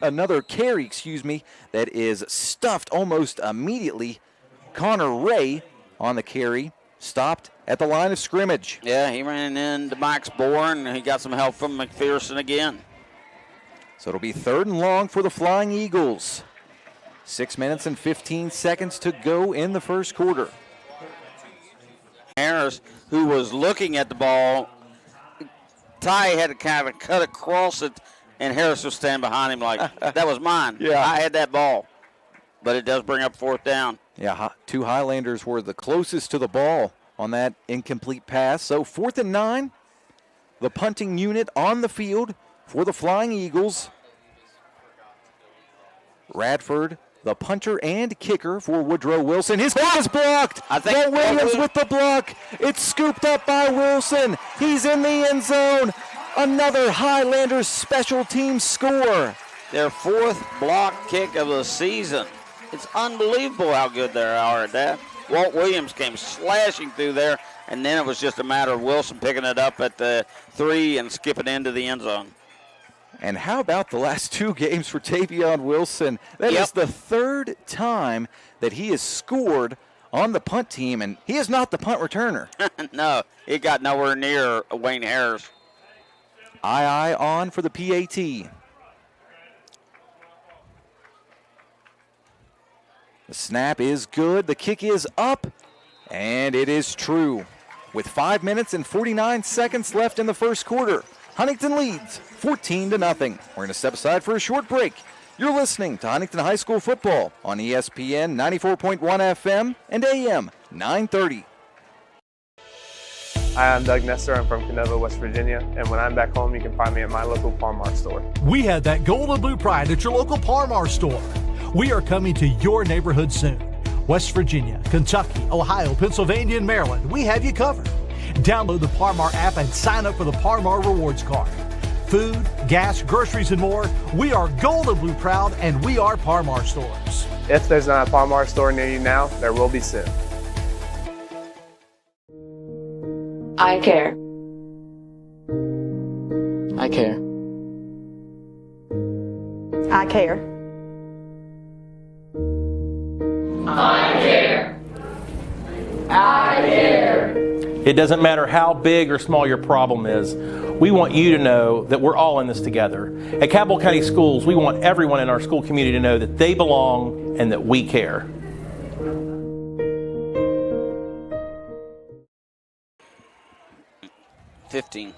another carry, that is stuffed almost immediately. Connor Ray on the carry, stopped at the line of scrimmage. Yeah, he ran into Max Bourne, and he got some help from McPherson again. So it'll be 3rd and long for the Flying Eagles. 6 minutes and 15 seconds to go in the first quarter. Harris, who was looking at the ball, Ty had to kind of cut across it, and Harris was standing behind him like, that was mine. Yeah. I had that ball. But it does bring up 4th down. Yeah, 2 Highlanders were the closest to the ball on that incomplete pass. So 4th and 9, the punting unit on the field for the Flying Eagles. Radford, the punter and kicker for Woodrow Wilson. His kick is blocked. Mo Williams with the block. It's scooped up by Wilson. He's in the end zone. Another Highlanders special team score. Their 4th block kick of the season. It's unbelievable how good they are at that. Walt Williams came slashing through there, and then it was just a matter of Wilson picking it up at the 3 and skipping into the end zone. And how about the last 2 games for Tavion Wilson? That is the 3rd time that he has scored on the punt team, and he is not the punt returner. No, he got nowhere near Wayne Harris. Aye on for the PAT. The snap is good, the kick is up, and it is true. With 5 minutes and 49 seconds left in the first quarter, Huntington leads 14-0. We're going to step aside for a short break. You're listening to Huntington High School football on ESPN 94.1 FM and AM 930. Hi, I'm Doug Nestor. I'm from Canova, West Virginia, and when I'm back home, you can find me at my local Par-Mar store. We have that gold and blue pride at your local Par-Mar store. We are coming to your neighborhood soon. West Virginia, Kentucky, Ohio, Pennsylvania, and Maryland, we have you covered. Download the Par-Mar app and sign up for the Par-Mar Rewards Card. Food, gas, groceries, and more, we are gold and blue proud, and we are Par-Mar stores. If there's not a Par-Mar store near you now, there will be soon. I care. I care. I care. I care. I care. It doesn't matter how big or small your problem is. We want you to know that we're all in this together. At Cabell County Schools, we want everyone in our school community to know that they belong and that we care. $15.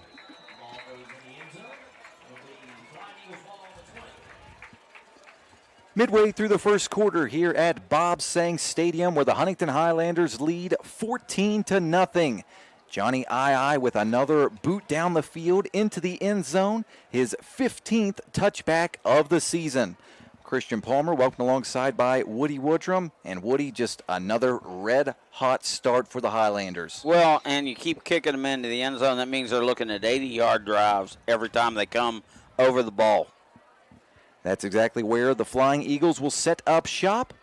Midway through the first quarter here at Bob Sang Stadium, where the Huntington Highlanders lead 14-0. Johnny I with another boot down the field into the end zone, his 15th touchback of the season. Christian Palmer welcomed alongside by Woody Woodrum, and Woody just another red-hot start for the Highlanders. Well, and you keep kicking them into the end zone. That means they're looking at 80-yard drives every time they come over the ball. That's exactly where the Flying Eagles will set up shop.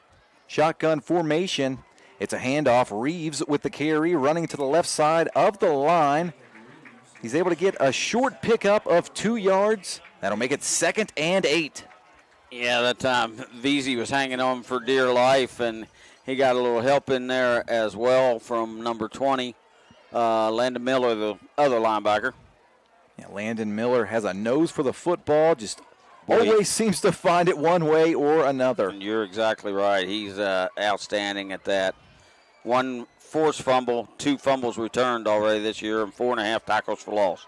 Shotgun formation. It's a handoff. Reeves with the carry, running to the left side of the line. He's able to get a short pickup of 2 yards. That'll make it 2nd and 8. Yeah, that time Veazey was hanging on for dear life, and he got a little help in there as well from number 20, Landon Miller, the other linebacker. Yeah, Landon Miller has a nose for the football, just always seems to find it one way or another. And you're exactly right. He's outstanding at that. 1 forced fumble, 2 fumbles returned already this year, and 4.5 tackles for loss.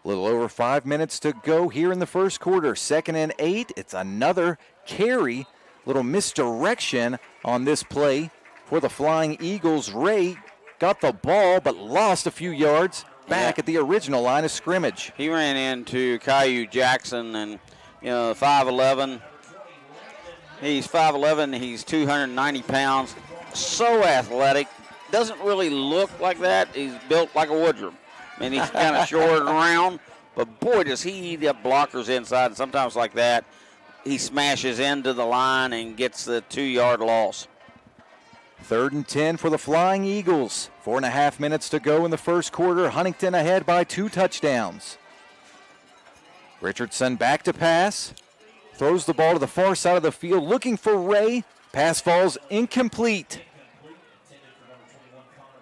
A little over 5 minutes to go here in the first quarter. 2nd and 8. It's another carry. Little misdirection on this play for the Flying Eagles. Ray got the ball but lost a few yards back at the original line of scrimmage. He ran into Caillou Jackson, and 5'11". He's 5'11". He's 290 pounds. So athletic. Doesn't really look like that. He's built like a Woodrow. I mean, he's kind of short and round, but boy, does he eat up blockers inside. And sometimes like that, he smashes into the line and gets the 2-yard loss. 3rd and 10 for the Flying Eagles. 4.5 minutes to go in the first quarter. Huntington ahead by 2 touchdowns. Richardson back to pass. throws the ball to the far side of the field, looking for Ray. Pass falls incomplete.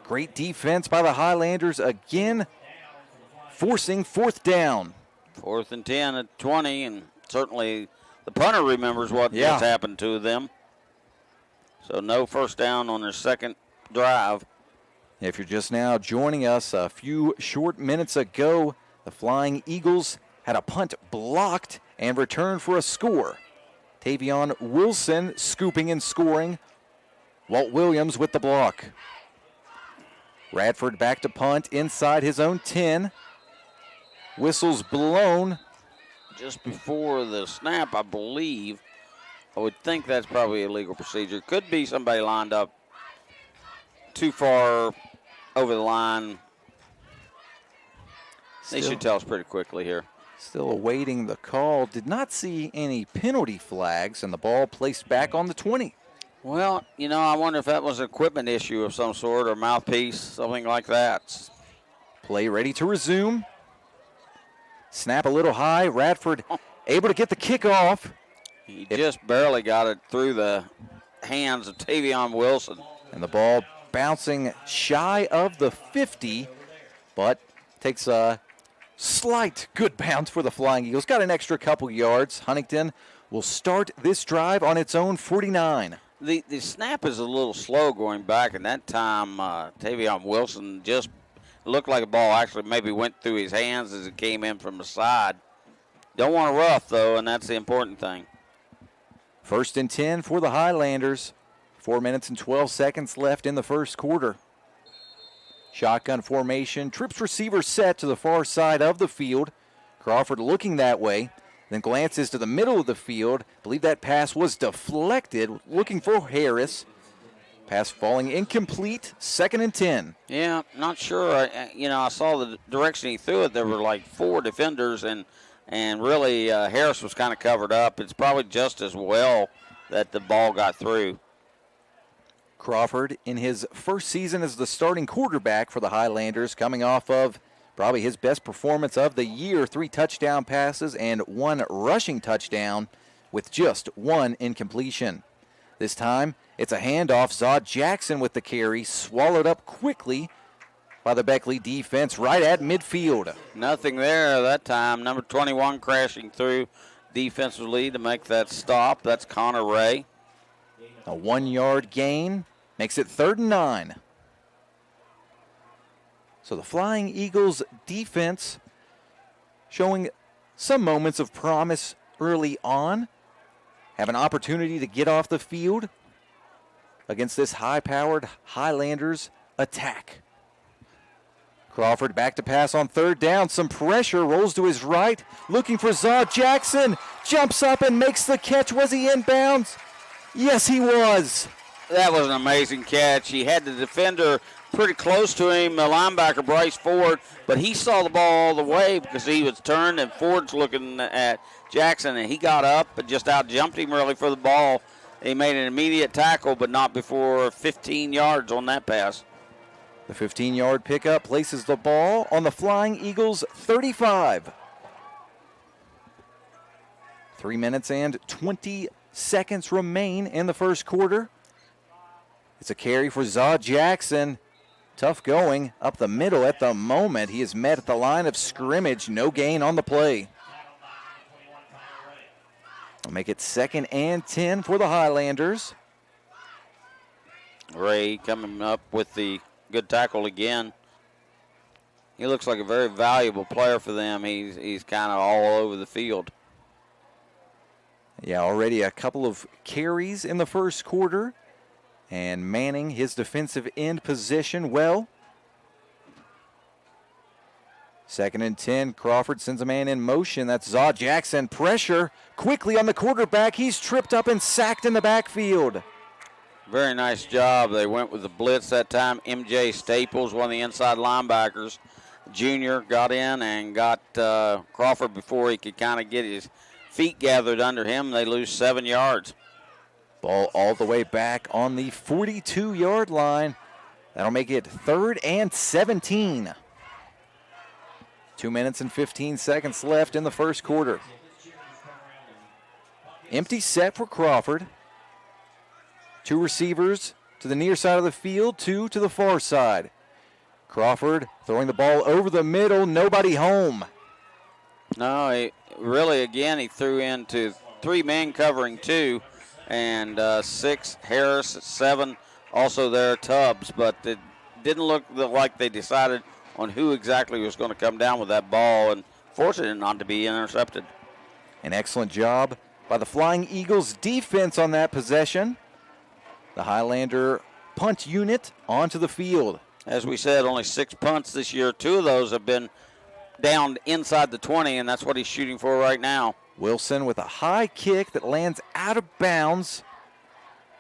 Great defense by the Highlanders again, forcing fourth down. 4th and 10 at 20, and certainly the punter remembers what just happened to them. So no first down on their second drive. If you're just now joining us, a few short minutes ago, the Flying Eagles had a punt blocked and returned for a score. Tavion Wilson scooping and scoring. Walt Williams with the block. Radford back to punt inside his own 10. Whistles blown. Just before the snap, I believe. I would think that's probably a legal procedure. Could be somebody lined up too far over the line. They should tell us pretty quickly here. Still awaiting the call. Did not see any penalty flags, and the ball placed back on the 20. Well, I wonder if that was an equipment issue of some sort or mouthpiece, something like that. Play ready to resume. Snap a little high. Radford able to get the kickoff. He just barely got it through the hands of Tavion Wilson. And the ball bouncing shy of the 50, but takes a slight good bounce for the Flying Eagles. Got an extra couple yards. Huntington will start this drive on its own 49. The snap is a little slow going back, and that time Tavion Wilson just looked like a ball actually maybe went through his hands as it came in from the side. Don't want to rough, though, and that's the important thing. 1st and 10 for the Highlanders. 4 minutes and 12 seconds left in the first quarter. Shotgun formation. Trips receiver set to the far side of the field. Crawford looking that way. Then glances to the middle of the field. Believe that pass was deflected. Looking for Harris. Pass falling incomplete. 2nd and 10. Yeah, not sure. I saw the direction he threw it. There were like 4 defenders, and really Harris was kind of covered up. It's probably just as well that the ball got through. Crawford in his first season as the starting quarterback for the Highlanders, coming off of probably his best performance of the year, 3 touchdown passes and 1 rushing touchdown with just 1 incompletion. This time, it's a handoff. Zod Jackson with the carry, swallowed up quickly by the Beckley defense right at midfield. Nothing there that time. Number 21 crashing through defensive lead to make that stop. That's Connor Ray. A 1-yard gain makes it 3rd and 9. So the Flying Eagles defense showing some moments of promise early on. Have an opportunity to get off the field against this high-powered Highlanders attack. Crawford back to pass on 3rd down. Some pressure, rolls to his right, looking for Zod Jackson. Jumps up and makes the catch. Was he in bounds? Yes, he was. That was an amazing catch. He had the defender pretty close to him, the linebacker Bryce Ford, but he saw the ball all the way because he was turned and Ford's looking at Jackson, and he got up and just out-jumped him really for the ball. He made an immediate tackle, but not before 15 yards on that pass. The 15-yard pickup places the ball on the Flying Eagles 35. 3 minutes and 20 seconds remain in the first quarter. It's a carry for Zod Jackson. Tough going up the middle at the moment. He is met at the line of scrimmage. No gain on the play. I'll make it 2nd and 10 for the Highlanders. Ray coming up with the good tackle again. He looks like a very valuable player for them. He's kind of all over the field. Yeah, already a couple of carries in the first quarter. And manning his defensive end position well. 2nd and 10. Crawford sends a man in motion. That's Zod Jackson. Pressure quickly on the quarterback. He's tripped up and sacked in the backfield. Very nice job. They went with the blitz that time. MJ Staples, one of the inside linebackers, junior, got in and got Crawford before he could kind of get his feet gathered under him. They lose 7 yards. Ball all the way back on the 42-yard line. That'll make it 3rd and 17. 2 minutes and 15 seconds left in the first quarter. Empty set for Crawford. 2 receivers to the near side of the field, 2 to the far side. Crawford throwing the ball over the middle, nobody home. No, he threw into 3 men covering 2, and 6 Harris, 7 also there Tubbs, but it didn't look like they decided on who exactly was going to come down with that ball, and fortunate not to be intercepted. An excellent job by the Flying Eagles defense on that possession. The Highlander punt unit onto the field. As we said, only 6 punts this year. 2 of those have been down inside the 20, and that's what he's shooting for right now. Wilson with a high kick that lands out of bounds.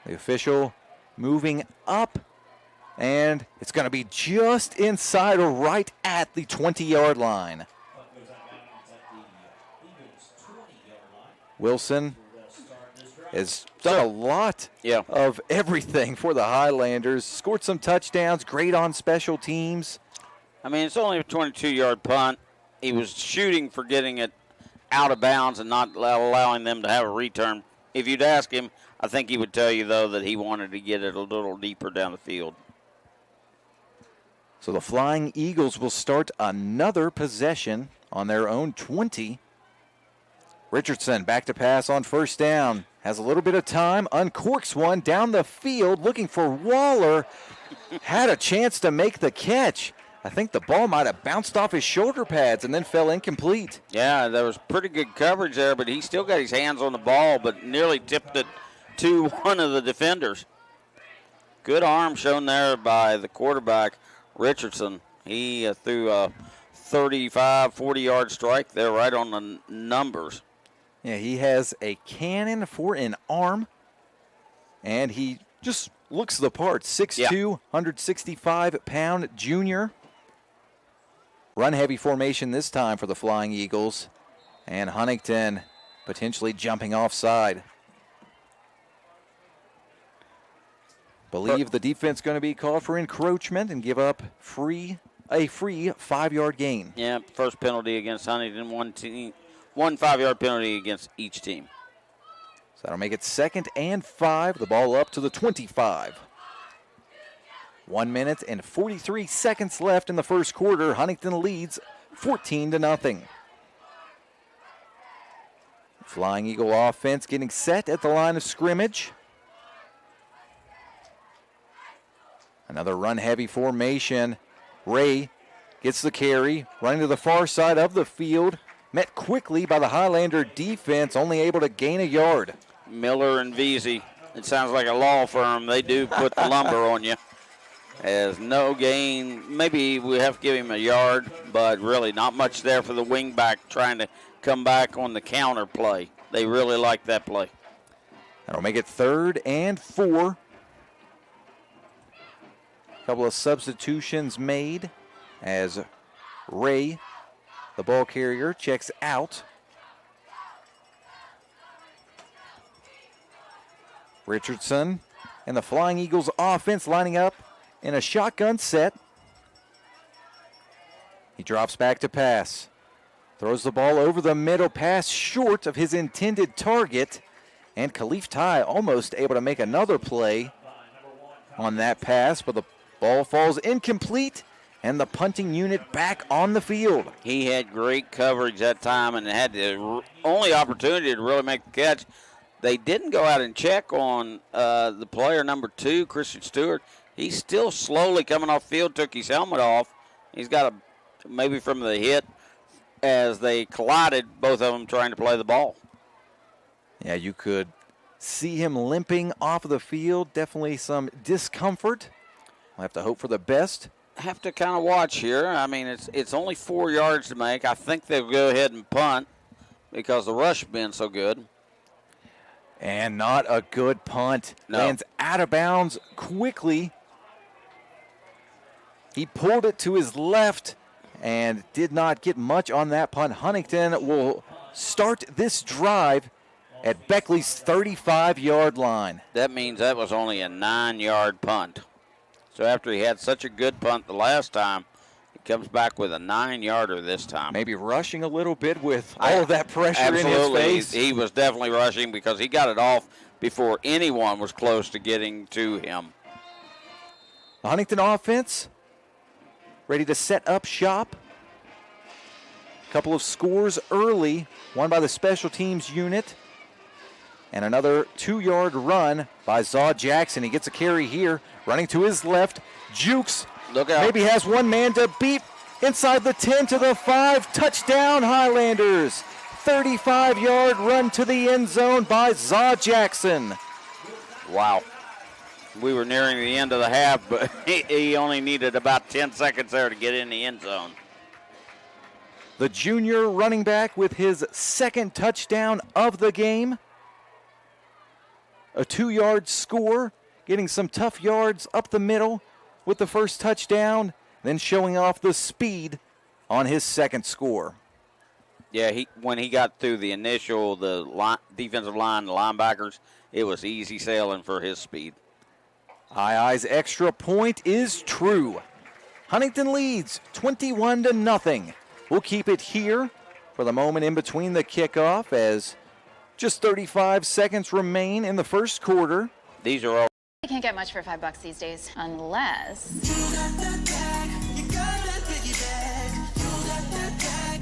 The official moving up, and it's going to be just inside or right at the 20-yard line. Wilson has done a lot of everything for the Highlanders. Scored some touchdowns, great on special teams. I mean, it's only a 22-yard punt. He was shooting for getting it out of bounds and not allowing them to have a return. If you'd ask him, I think he would tell you, though, that he wanted to get it a little deeper down the field. So the Flying Eagles will start another possession on their own 20. Richardson back to pass on first down. Has a little bit of time, uncorks one down the field, looking for Waller. Had a chance to make the catch. I think the ball might have bounced off his shoulder pads and then fell incomplete. Yeah, there was pretty good coverage there, but he still got his hands on the ball, but nearly tipped it to one of the defenders. Good arm shown there by the quarterback, Richardson. He threw a 35, 40-yard strike there right on the numbers. Yeah, he has a cannon for an arm, and he just looks the part. 6'2", 165-pound junior. Run-heavy formation this time for the Flying Eagles, and Huntington potentially jumping offside. Believe the defense going to be called for encroachment and give up a free 5-yard gain. Yeah, first penalty against Huntington, one 5-yard penalty against each team. So that'll make it 2nd and 5. The ball up to the 25. 1 minute and 43 seconds left in the first quarter. Huntington leads 14-0. Flying Eagle offense getting set at the line of scrimmage. Another run-heavy formation. Ray gets the carry, running to the far side of the field. Met quickly by the Highlander defense, only able to gain a yard. Miller and Veazey. It sounds like a law firm. They do put the lumber on you. As no gain. Maybe we have to give him a yard, but really not much there for the wingback trying to come back on the counter play. They really like that play. That'll make it 3rd and 4. A couple of substitutions made as Ray, the ball carrier, checks out. Richardson and the Flying Eagles offense lining up in a shotgun set. He drops back to pass. Throws the ball over the middle, pass short of his intended target. And Khalif Ty almost able to make another play on that pass, but the ball falls incomplete, and the punting unit back on the field. He had great coverage that time and had the only opportunity to really make the catch. They didn't go out and check on the player number 2, Christian Stewart. He's still slowly coming off field, took his helmet off. He's got maybe from the hit as they collided, both of them trying to play the ball. Yeah, you could see him limping off of the field. Definitely some discomfort. We'll have to hope for the best. Have to kind of watch here. I mean, it's only 4 yards to make. I think they'll go ahead and punt because the rush has been so good. And not a good punt. No. Lands out of bounds quickly. He pulled it to his left and did not get much on that punt. Huntington will start this drive at Beckley's 35-yard line. That means that was only a 9-yard punt. So after he had such a good punt the last time, Comes back with a 9-yarder this time. Maybe rushing a little bit with all of that pressure in his face. He was definitely rushing because he got it off before anyone was close to getting to him. The Huntington offense ready to set up shop. A couple of scores early, one by the special teams unit, and another 2-yard run by Zaw Jackson. He gets a carry here, running to his left, jukes. Look out. Maybe has one man to beat inside the 10 to the 5. Touchdown, Highlanders. 35-yard run to the end zone by Zaw Jackson. Wow. We were nearing the end of the half, but he only needed about 10 seconds there to get in the end zone. The junior running back with his second touchdown of the game. A 2-yard score, getting some tough yards up the middle with the first touchdown, then showing off the speed on his second score. Yeah, when he got through the initial, defensive line, the linebackers, it was easy sailing for his speed. II's extra point is true. Huntington leads 21-0. We'll keep it here for the moment in between the kickoff as just 35 seconds remain in the first quarter. These are all. You can't get much for $5 these days, unless.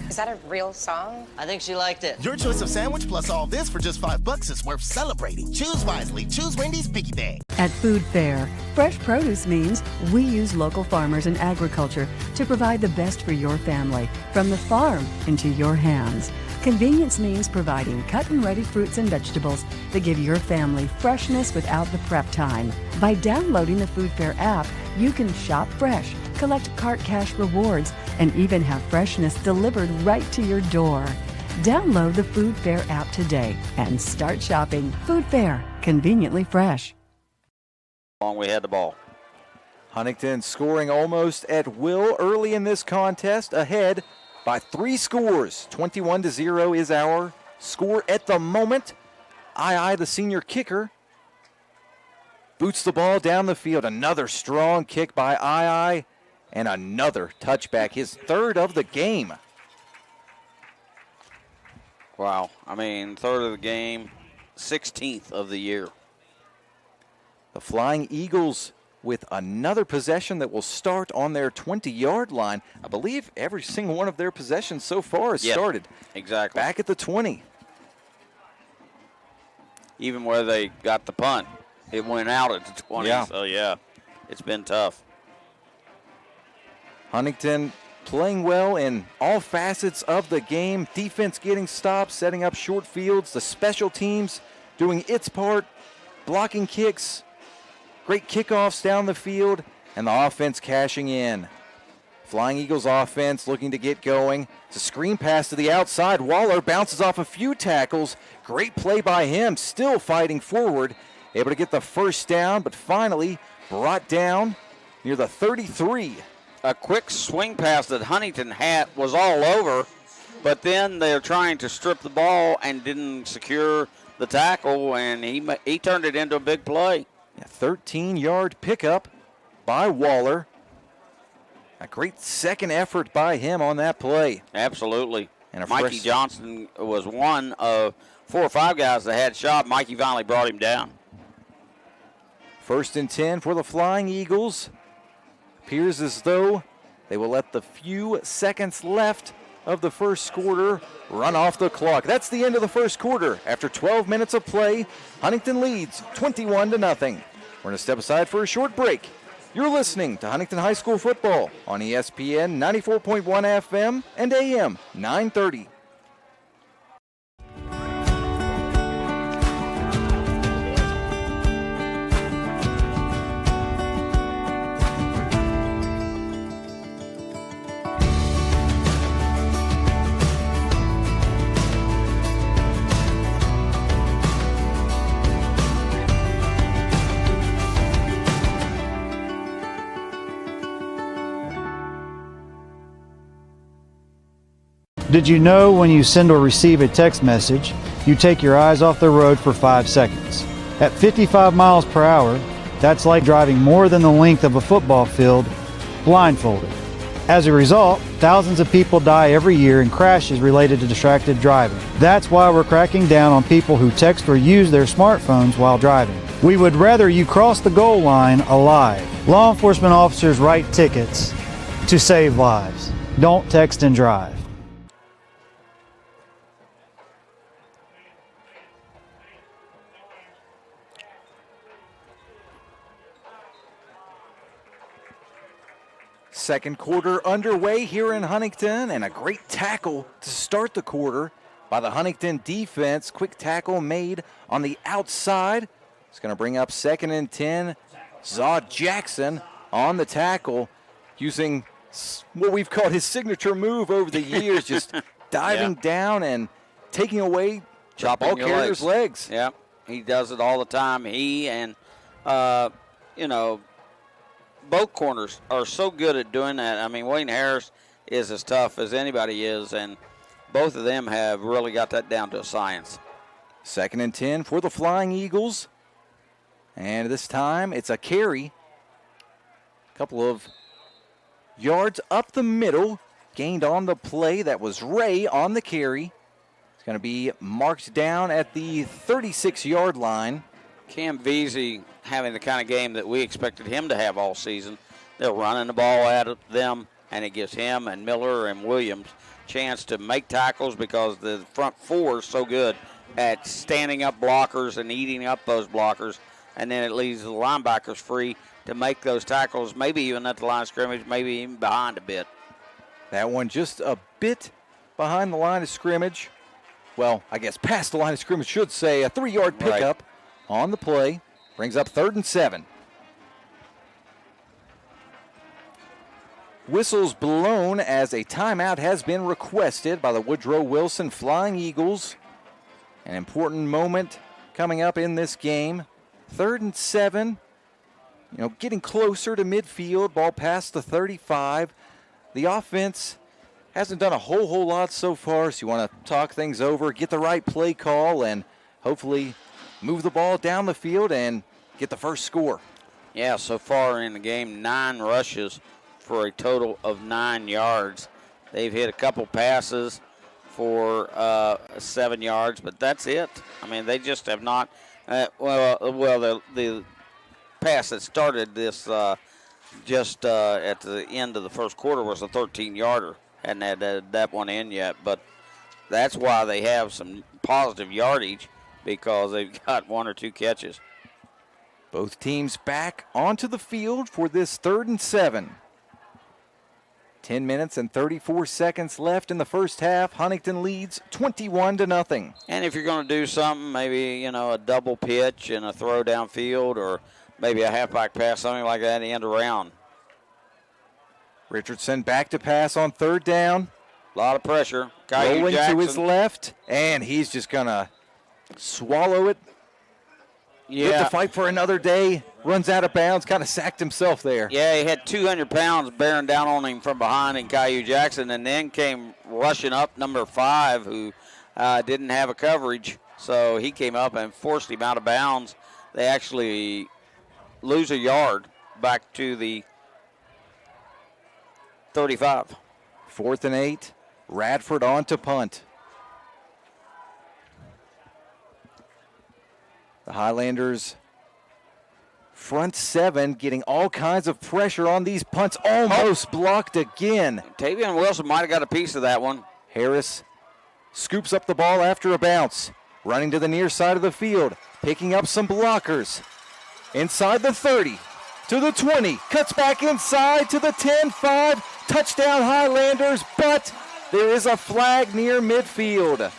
Is that a real song? I think she liked it. Your choice of sandwich plus all this for just $5 is worth celebrating. Choose wisely. Choose Wendy's Piggy Bag. At Food Fair, fresh produce means we use local farmers and agriculture to provide the best for your family, from the farm into your hands. Convenience means providing cut-and-ready fruits and vegetables that give your family freshness without the prep time. By downloading the Food Fair app, you can shop fresh, collect Cart Cash rewards, and even have freshness delivered right to your door. Download the Food Fair app today and start shopping. Food Fair, conveniently fresh. Long we had the ball. Huntington scoring almost at will early in this contest, ahead by 3 scores. 21-0 is our score at the moment. II, the senior kicker, boots the ball down the field. Another strong kick by II, and another touchback, his third of the game. Wow. I mean, third of the game, 16th of the year. The Flying Eagles with another possession that will start on their 20-yard line. I believe every single one of their possessions so far has started. Exactly. Back at the 20. Even where they got the punt, it went out at the 20. Yeah. So, yeah, it's been tough. Huntington playing well in all facets of the game. Defense getting stops, setting up short fields. The special teams doing its part, blocking kicks, great kickoffs down the field, and the offense cashing in. Flying Eagles offense looking to get going. It's a screen pass to the outside. Waller bounces off a few tackles. Great play by him, still fighting forward. Able to get the first down, but finally brought down near the 33. A quick swing pass that Huntington had was all over, but then they're trying to strip the ball and didn't secure the tackle, and he turned it into a big play. A 13-yard pickup by Waller. A great second effort by him on that play. Absolutely. And Mikey Johnson was one of 4 or 5 guys that had shot. Mikey finally brought him down. 1st and 10 for the Flying Eagles. Appears as though they will let the few seconds left of the first quarter run off the clock. That's the end of the first quarter. After 12 minutes of play, Huntington leads 21-0. We're going to step aside for a short break. You're listening to Huntington High School football on ESPN 94.1 FM and AM 930. Did you know when you send or receive a text message, you take your eyes off the road for 5 seconds? At 55 miles per hour, that's like driving more than the length of a football field blindfolded. As a result, thousands of people die every year in crashes related to distracted driving. That's why we're cracking down on people who text or use their smartphones while driving. We would rather you cross the goal line alive. Law enforcement officers write tickets to save lives. Don't text and drive. Second quarter underway here in Huntington, and a great tackle to start the quarter by the Huntington defense. Quick tackle made on the outside. It's going to bring up 2nd and 10. Zaw Jackson on the tackle, using what we've called his signature move over the years, just diving down and taking away chopping ball carrier's legs. Yeah, he does it all the time. He and, both corners are so good at doing that. I mean, Wayne Harris is as tough as anybody is, and both of them have really got that down to a science. 2nd and 10 for the Flying Eagles. And this time it's a carry. A couple of yards up the middle. Gained on the play. That was Ray on the carry. It's going to be marked down at the 36-yard line. Cam Veazey having the kind of game that we expected him to have all season. They're running the ball at them, and it gives him and Miller and Williams chance to make tackles because the front four is so good at standing up blockers and eating up those blockers, and then it leaves the linebackers free to make those tackles, maybe even at the line of scrimmage, maybe even behind a bit. That one just a bit behind the line of scrimmage. Well, I guess past the line of scrimmage, should say. A 3-yard pickup on the play. Brings up 3rd and 7. Whistles blown as a timeout has been requested by the Woodrow Wilson Flying Eagles. An important moment coming up in this game. 3rd and 7. Getting closer to midfield. Ball past the 35. The offense hasn't done a whole lot so far, so you want to talk things over, get the right play call, and hopefully move the ball down the field and get the first score. Yeah, so far in the game, 9 rushes for a total of 9 yards. They've hit a couple passes for 7 yards, but that's it. I mean, they just have not. The pass that started this just at the end of the first quarter was a 13-yarder. Hadn't had that one in yet, but that's why they have some positive yardage, because they've got 1 or 2 catches. Both teams back onto the field for this 3rd and 7. 10 minutes and 34 seconds left in the first half. Huntington leads 21-0. And if you're going to do something, maybe, a double pitch and a throw downfield, or maybe a halfback pass, something like that, end around. Richardson back to pass on 3rd down. A lot of pressure. Rolling to his left, and he's just going to swallow it. Yeah. With the fight for another day, runs out of bounds, kind of sacked himself there. Yeah, he had 200 pounds bearing down on him from behind in Caillou Jackson, and then came rushing up number 5, who didn't have a coverage. So he came up and forced him out of bounds. They actually lose a yard back to the 35. 4th and 8. Radford on to punt. The Highlanders front 7 getting all kinds of pressure on these punts. Almost blocked again. Tavion Wilson might have got a piece of that one. Harris scoops up the ball after a bounce. Running to the near side of the field. Picking up some blockers. Inside the 30. To the 20. Cuts back inside to the 10-5. Touchdown Highlanders, but there is a flag near midfield.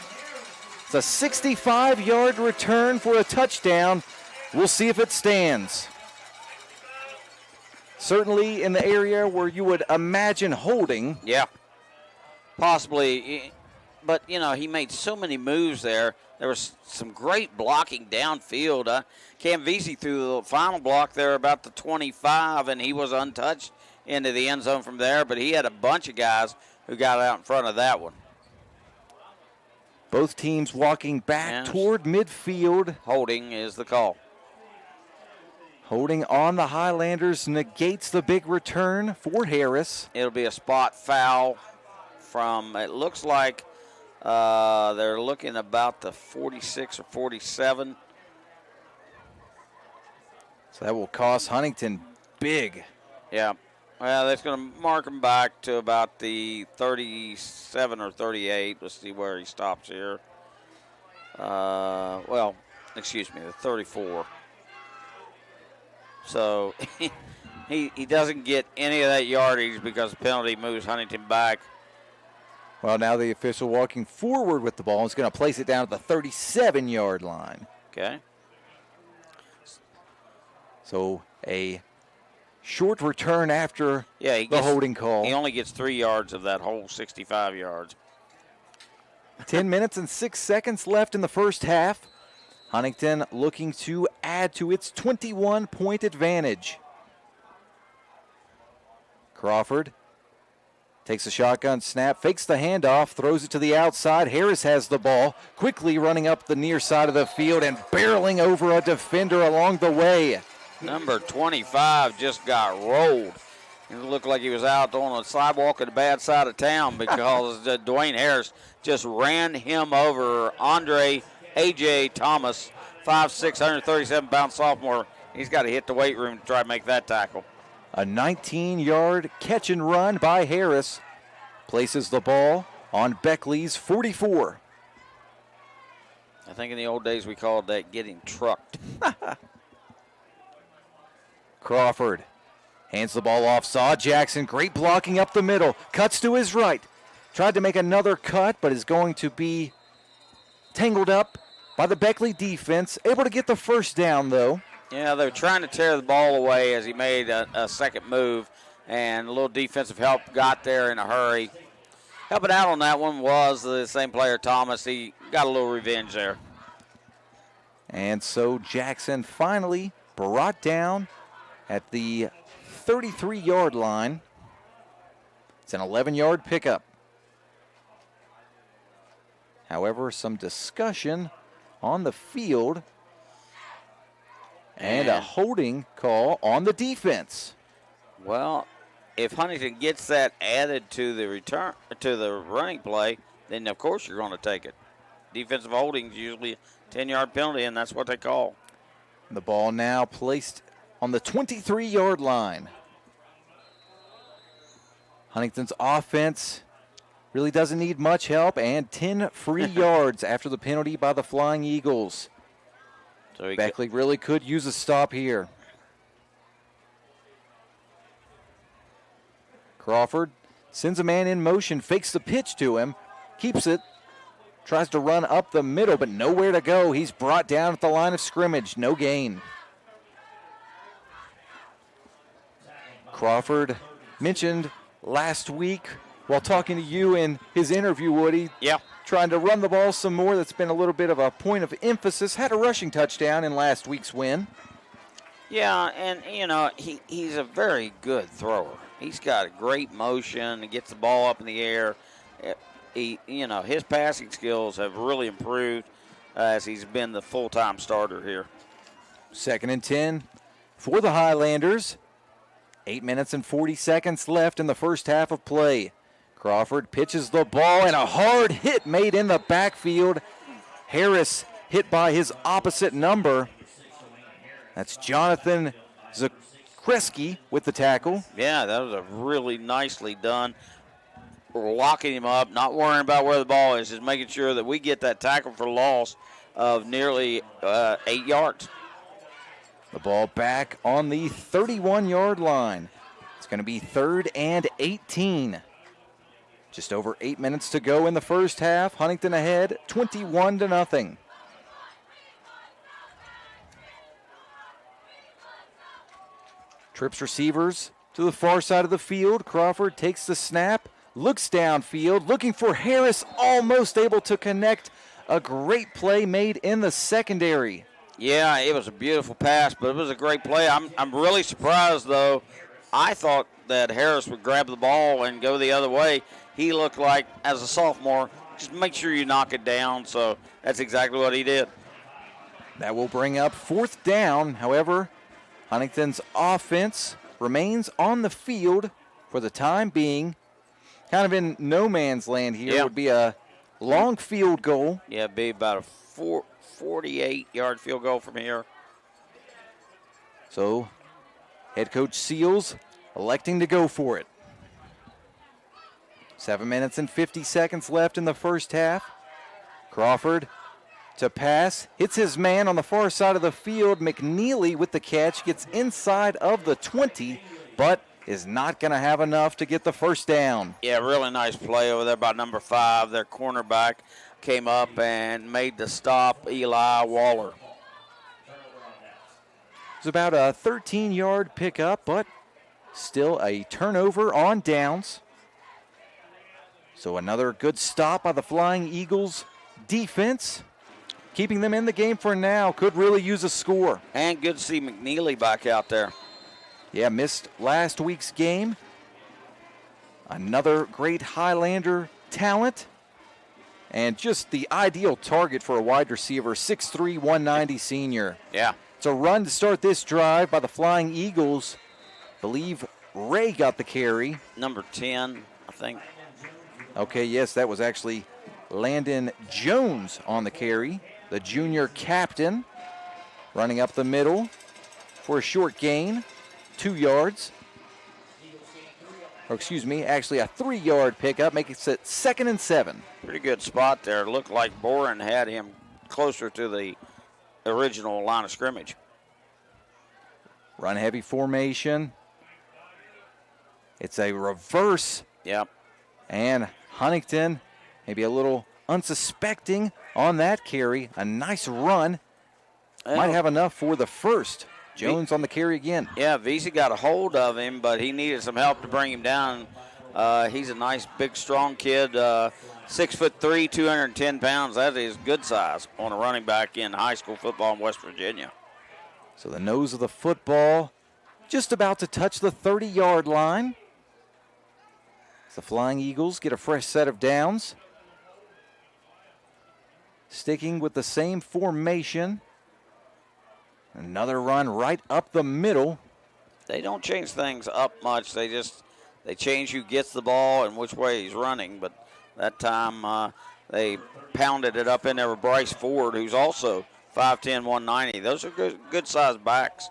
It's a 65-yard return for a touchdown. We'll see if it stands. Certainly in the area where you would imagine holding. Yeah, possibly. But, he made so many moves there. There was some great blocking downfield. Cam Veazey threw the final block there about the 25, and he was untouched into the end zone from there. But he had a bunch of guys who got out in front of that one. Both teams walking back toward midfield. Holding is the call. Holding on the Highlanders negates the big return for Harris. It'll be a spot foul from, it looks like they're looking about the 46 or 47. So that will cost Huntington big. Yeah. Well, that's going to mark him back to about the 37 or 38. Let's see where he stops here. Well, excuse me, the 34. So he doesn't get any of that yardage because the penalty moves Huntington back. Well, now the official walking forward with the ball is going to place it down at the 37-yard line. Okay. So a short return after the holding call. He only gets 3 yards of that whole 65 yards. 10 minutes and 6 seconds left in the first half. Huntington looking to add to its 21-point advantage. Crawford takes a shotgun snap, fakes the handoff, throws it to the outside. Harris has the ball, quickly running up the near side of the field and barreling over a defender along the way. Number 25 just got rolled. It looked like he was out on the sidewalk at the bad side of town because Dwayne Harris just ran him over. Andre A.J. Thomas, 5'6", 137-pound sophomore. He's got to hit the weight room to try to make that tackle. A 19-yard catch and run by Harris places the ball on Beckley's 44. I think in the old days we called that getting trucked. Crawford hands the ball off. Saw Jackson, great blocking up the middle. Cuts to his right. Tried to make another cut, but is going to be tangled up by the Beckley defense. Able to get the first down, though. Yeah, they were trying to tear the ball away as he made a second move, and a little defensive help got there in a hurry. Helping out on that one was the same player, Thomas. He got a little revenge there. And so Jackson finally brought down at the 33-yard line. It's an 11-yard pickup. However, some discussion on the field and a holding call on the defense. Well, if Huntington gets that added to the return to the running play, then of course you're going to take it. Defensive holding is usually a 10-yard penalty, and that's what they call. The ball now placed on the 23-yard line. Huntington's offense really doesn't need much help, and 10 free yards after the penalty by the Flying Eagles. So Beckley really could use a stop here. Crawford sends a man in motion, fakes the pitch to him, keeps it, tries to run up the middle, but nowhere to go. He's brought down at the line of scrimmage, no gain. Crawford mentioned last week while talking to you in his interview, Woody. Yeah. Trying to run the ball some more. That's been a little bit of a point of emphasis. Had a rushing touchdown in last week's win. Yeah, and, you know, he's a very good thrower. He's got a great motion. He gets the ball up in the air. His passing skills have really improved as he's been the full-time starter here. 2nd and 10 for the Highlanders. 8 minutes and 40 seconds left in the first half of play. Crawford pitches the ball, and a hard hit made in the backfield. Harris hit by his opposite number. That's Jonathan Zakreski with the tackle. Yeah, that was a really nicely done. We're locking him up, not worrying about where the ball is, just making sure that we get that tackle for loss of nearly 8 yards. The ball back on the 31-yard line. It's going to be 3rd and 18. Just over 8 minutes to go in the first half. Huntington ahead, 21-0. Trips receivers to the far side of the field. Crawford takes the snap, looks downfield, looking for Harris, almost able to connect. A great play made in the secondary. Yeah, it was a beautiful pass, but it was a great play. I'm really surprised, though. I thought that Harris would grab the ball and go the other way. He looked like, as a sophomore, just make sure you knock it down. So that's exactly what he did. That will bring up 4th down. However, Huntington's offense remains on the field for the time being. Kind of in no man's land here. Yeah. Would be a long field goal. Yeah, it'd be about a 48-yard field goal from here. So head coach Seals electing to go for it. 7 minutes and 50 seconds left in the first half. Crawford to pass, hits his man on the far side of the field. McNeely with the catch, gets inside of the 20, but is not going to have enough to get the first down. Yeah, really nice play over there by number 5. Their cornerback came up and made the stop, Eli Waller. It was about a 13-yard pickup, but still a turnover on downs. So another good stop by the Flying Eagles defense. Keeping them in the game for now. Could really use a score. And good to see McNeely back out there. Yeah, missed last week's game. Another great Highlander talent. And just the ideal target for a wide receiver, 6'3", 190 senior. Yeah. It's a run to start this drive by the Flying Eagles. Believe Ray got the carry. Number 10, I think. Okay, yes, that was actually Landon Jones on the carry, the junior captain, running up the middle for a short gain, 2 yards. Or excuse me, actually a 3-yard pickup, making it 2nd and 7. Pretty good spot there. Looked like Boren had him closer to the original line of scrimmage. Run heavy formation. It's a reverse. Yep. And Huntington, maybe a little unsuspecting on that carry. A nice run. Might have enough for the first. Jones on the carry again. Yeah, Vesey got a hold of him, but he needed some help to bring him down. He's a nice, big, strong kid. 6'3", 210 pounds. That is good size on a running back in high school football in West Virginia. So the nose of the football just about to touch the 30-yard line. The Flying Eagles get a fresh set of downs. Sticking with the same formation. Another run right up the middle. They don't change things up much. They change who gets the ball and which way he's running. But that time they pounded it up in there with Bryce Ford, who's also 5'10", 190. Those are good-sized backs.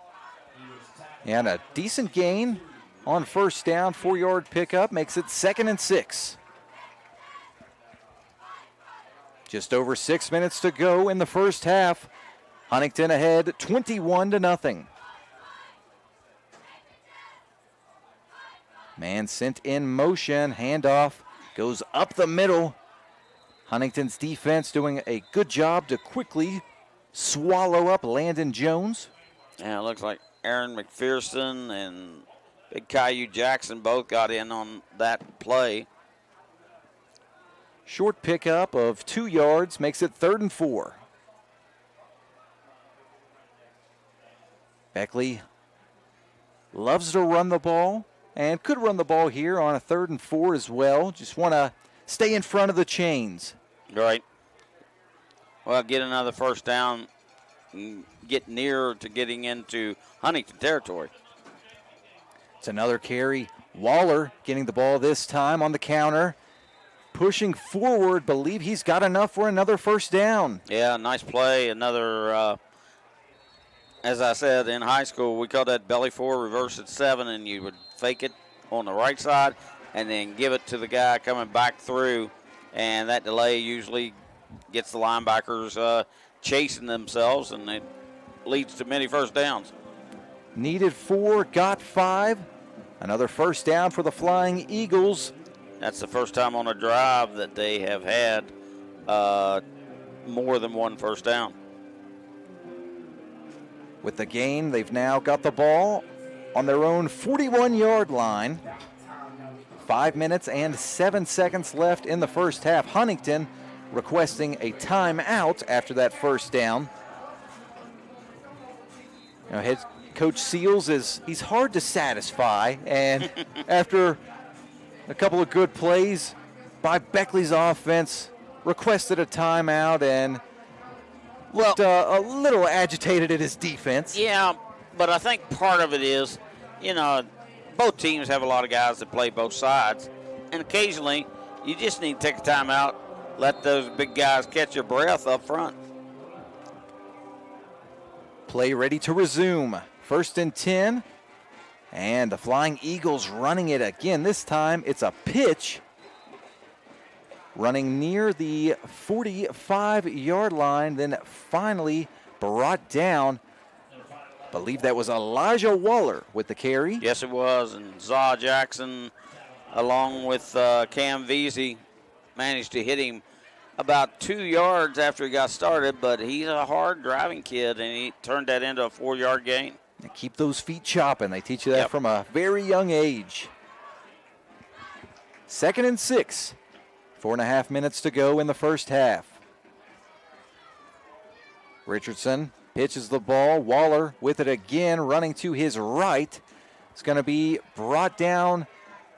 And a decent gain on first down, 4-yard pickup, makes it 2nd and 6. Just over 6 minutes to go in the first half. Huntington ahead 21-0. Man sent in motion, handoff goes up the middle. Huntington's defense doing a good job to quickly swallow up Landon Jones. Yeah, it looks like Aaron McPherson and Big Caillou Jackson both got in on that play. Short pickup of 2 yards makes it 3rd and 4. Beckley loves to run the ball and could run the ball here on a 3rd and 4 as well. Just want to stay in front of the chains. Right. Well, get another first down and get nearer to getting into Huntington territory. It's another carry. Waller getting the ball this time on the counter. Pushing forward, believe he's got enough for another first down. Yeah, nice play. Another, as I said, in high school, we called that belly 4, reverse at 7, and you would fake it on the right side and then give it to the guy coming back through. And that delay usually gets the linebackers chasing themselves, and it leads to many first downs. Needed 4, got 5. Another first down for the Flying Eagles. That's the first time on a drive that they have had more than one first down. With the gain, they've now got the ball on their own 41-yard line. 5 minutes and 7 seconds left in the first half. Huntington requesting a timeout after that first down. Now, head coach Seals he's hard to satisfy, and after a couple of good plays by Beckley's offense, requested a timeout and looked a little agitated at his defense. Yeah, But I think part of it is, both teams have a lot of guys that play both sides. And occasionally, you just need to take a time out, let those big guys catch your breath up front. Play ready to resume. 1st and 10. And the Flying Eagles running it again. This time it's a pitch. Running near the 45-yard line, then finally brought down. Believe that was Elijah Waller with the carry. Yes, it was. And Zaw Jackson, along with Cam Veazey, managed to hit him about 2 yards after he got started, but he's a hard driving kid, and he turned that into a 4-yard gain. And keep those feet chopping. They teach you that from a very young age. 2nd and 6. 4.5 minutes to go in the first half. Richardson pitches the ball. Waller with it again, running to his right. It's going to be brought down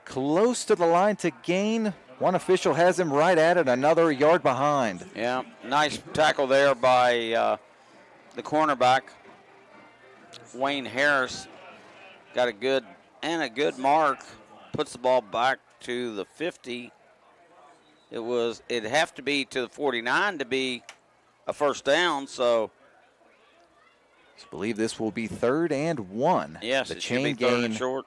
close to the line to gain. One official has him right at it, another yard behind. Yeah, nice tackle there by the cornerback. Wayne Harris got a good mark. Puts the ball back to the 50. It'd have to be to the 49 to be a first down, so I believe this will be 3rd and 1. Yes, the it chain should be 3rd gain and short.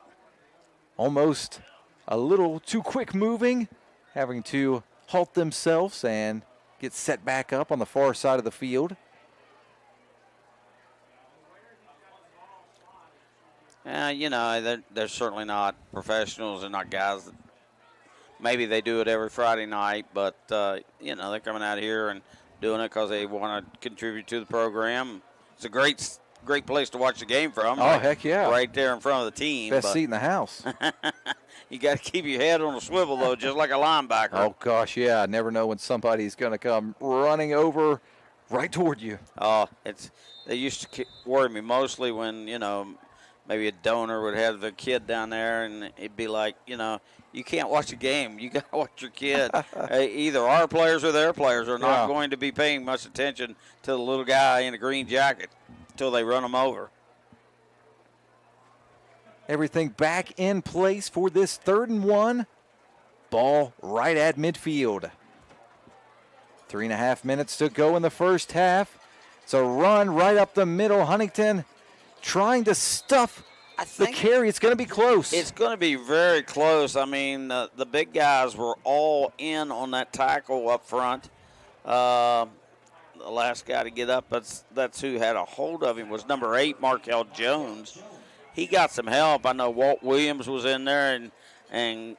Almost a little too quick moving, having to halt themselves and get set back up on the far side of the field. They're certainly not professionals. They're not guys that maybe they do it every Friday night, but, they're coming out here and doing it because they want to contribute to the program. It's a great place to watch the game from. Oh, heck yeah. Right there in front of the team. Best seat in the house. You got to keep your head on a swivel, though, just like a linebacker. Oh, gosh, yeah. I never know when somebody's going to come running over right toward you. Oh, they used to worry me mostly when, maybe a donor would have the kid down there, and it'd be like, you can't watch a game. You got to watch your kid. Either our players or their players are not going to be paying much attention to the little guy in a green jacket until they run him over. Everything back in place for this 3rd and 1. Ball right at midfield. 3.5 minutes to go in the first half. It's a run right up the middle. Huntington trying to stuff the carry. It's going to be close. It's going to be very close. I mean, the big guys were all in on that tackle up front. The last guy to get up, that's who had a hold of him, was number 8, Markel Jones. He got some help. I know Walt Williams was in there, and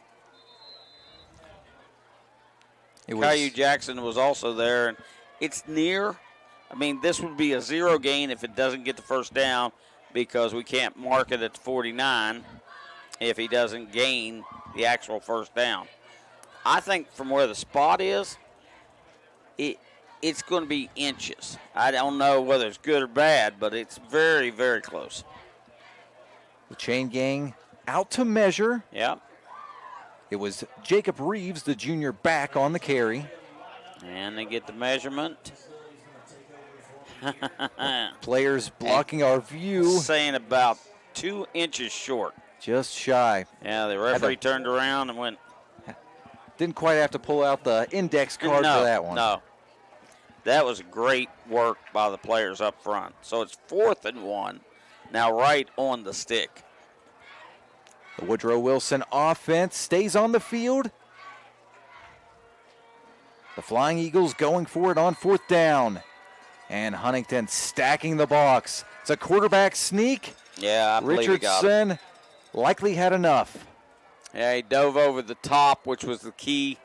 Caillou Jackson was also there. And it's near. I mean, this would be a 0 gain if it doesn't get the first down, because we can't mark it at 49 if he doesn't gain the actual first down. I think from where the spot is, it's going to be inches. I don't know whether it's good or bad, but it's very, very close. The chain gang out to measure. Yep. It was Jacob Reeves, the junior back, on the carry. And they get the measurement. Players blocking our view. Saying about 2 inches short. Just shy. Yeah, the referee turned around and went. Didn't quite have to pull out the index card for that one. No. That was great work by the players up front. So it's 4th and 1. Now right on the stick. The Woodrow Wilson offense stays on the field. The Flying Eagles going for it on 4th down. And Huntington stacking the box. It's a quarterback sneak. Yeah, I believe he got it. Richardson likely had enough. Yeah, he dove over the top, which was the key.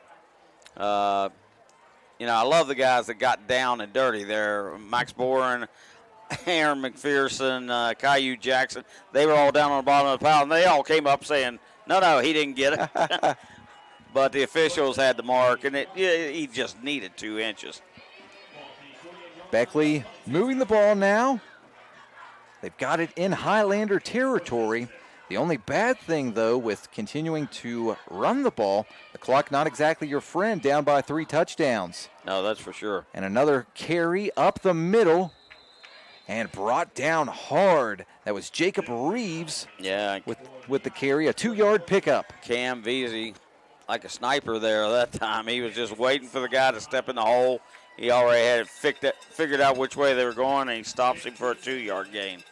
I love the guys that got down and dirty there. Max Boren, Aaron McPherson, Caillou Jackson. They were all down on the bottom of the pile, and they all came up saying, no, he didn't get it. But the officials had the mark, and he just needed 2 inches. Beckley moving the ball now. They've got it in Highlander territory. The only bad thing, though, with continuing to run the ball, the clock not exactly your friend, down by 3 touchdowns. No, that's for sure. And another carry up the middle. and brought down hard. That was Jacob Reeves with the carry, a 2-yard pickup. Cam Veazey, like a sniper there that time. He was just waiting for the guy to step in the hole. He already had it figured out which way they were going, and he stops him for a 2-yard gain.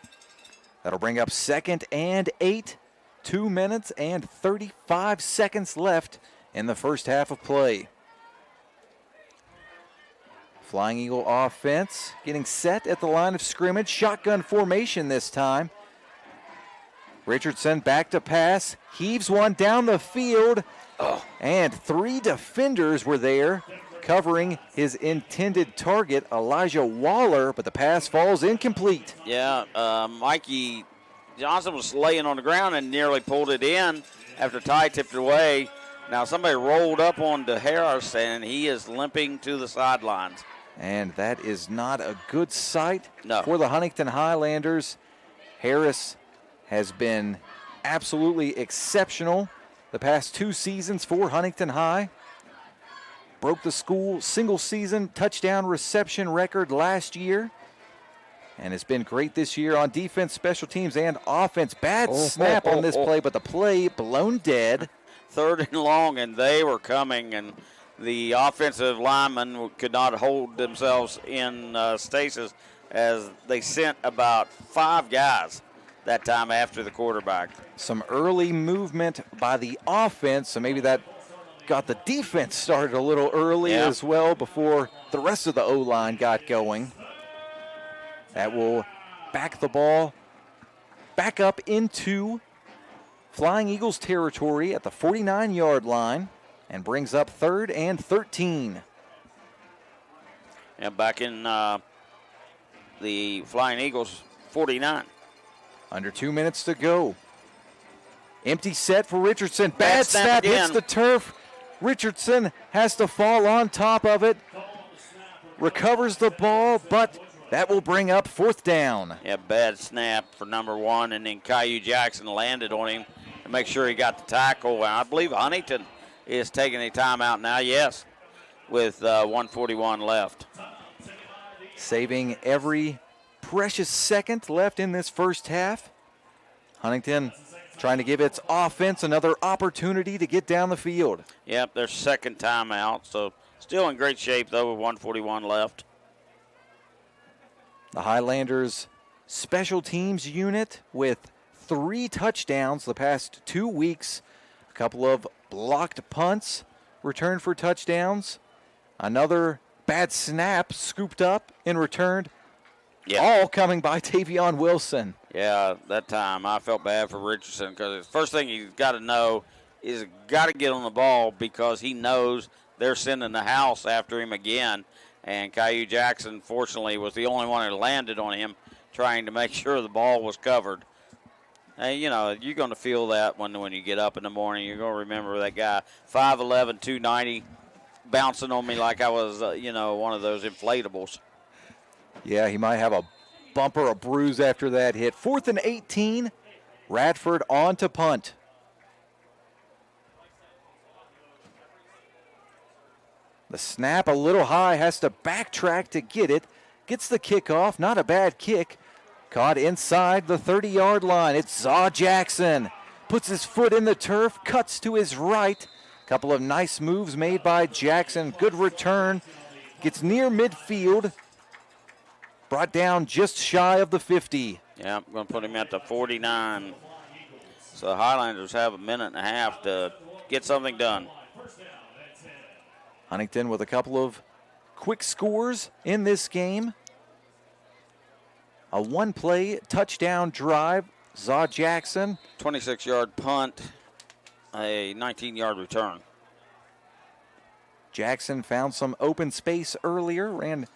That'll bring up 2nd and 8. 2 minutes and 35 seconds left in the first half of play. Flying Eagle offense getting set at the line of scrimmage. Shotgun formation this time. Richardson back to pass. Heaves one down the field. And 3 defenders were there covering his intended target, Elijah Waller, but the pass falls incomplete. Yeah, Mikey Johnson was laying on the ground and nearly pulled it in after Ty tipped it away. Now somebody rolled up onto Harris, and he is limping to the sidelines. And that is not a good sight for the Huntington Highlanders. Harris has been absolutely exceptional the past 2 seasons for Huntington High. Broke the school single-season touchdown reception record last year. And has been great this year on defense, special teams, and offense. Bad snap on this play, but the play blown dead. 3rd and long, and they were coming, and the offensive linemen could not hold themselves in stasis as they sent about 5 guys that time after the quarterback. Some early movement by the offense, so maybe that got the defense started a little early as well before the rest of the O-line got going. That will back the ball back up into Flying Eagles territory at the 49-yard line and brings up 3rd and 13. And back in the Flying Eagles 49. Under 2 minutes to go. Empty set for Richardson. Bad snap hits the turf. Richardson has to fall on top of it. Recovers the ball, but that will bring up 4th down. Yeah, bad snap for number 1, and then Caillou Jackson landed on him to make sure he got the tackle. And I believe Huntington is taking a timeout now, with 1:41 left. Saving every precious second left in this first half. Huntington trying to give its offense another opportunity to get down the field. Yep, their 2nd timeout, so still in great shape, though, with 1:41 left. The Highlanders special teams unit with 3 touchdowns the past 2 weeks. A couple of blocked punts returned for touchdowns. Another bad snap scooped up and returned. Yeah. All coming by Tavion Wilson. Yeah, that time I felt bad for Richardson because the first thing he's got to know is got to get on the ball because he knows they're sending the house after him again. And Caillou Jackson, fortunately, was the only one who landed on him, trying to make sure the ball was covered. And, you know, you're going to feel that when you get up in the morning. You're going to remember that guy, 5'11", 290, bouncing on me like I was, one of those inflatables. Yeah, he might have a bump or a bruise after that hit. 4th and 18, Radford on to punt. The snap a little high, has to backtrack to get it. Gets the kickoff, not a bad kick. Caught inside the 30-yard line. It's Zaw Jackson. Puts his foot in the turf, cuts to his right. Couple of nice moves made by Jackson. Good return. Gets near midfield. Brought down just shy of the 50. Yeah, I'm going to put him at the 49. So the Highlanders have a minute and a half to get something done. Huntington with a couple of quick scores in this game. A 1-play touchdown drive. Zaw Jackson. 26-yard punt, a 19-yard return. Jackson found some open space earlier, ran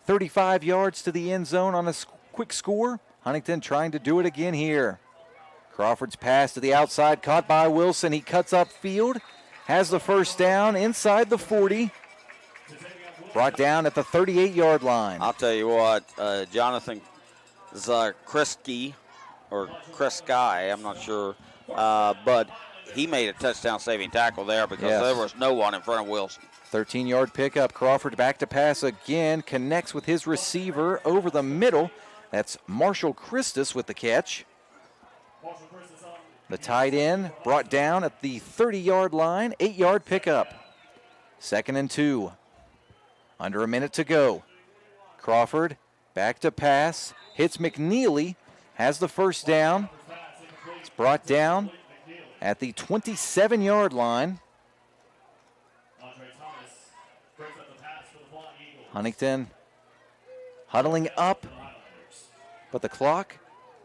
35 yards to the end zone on a quick score. Huntington trying to do it again here. Crawford's pass to the outside, caught by Wilson. He cuts upfield, has the first down inside the 40. Brought down at the 38-yard line. I'll tell you what, Jonathan Zakrisky, or Kresky, I'm not sure, but he made a touchdown-saving tackle there because there was no one in front of Wilson. 13-yard pickup. Crawford back to pass again. Connects with his receiver over the middle. That's Marshall Christus with the catch. The tight end brought down at the 30-yard line, 8-yard pickup. 2nd and 2. Under a minute to go. Crawford back to pass, hits McNeely, has the first down. It's brought down at the 27-yard line. Huntington huddling up, but the clock,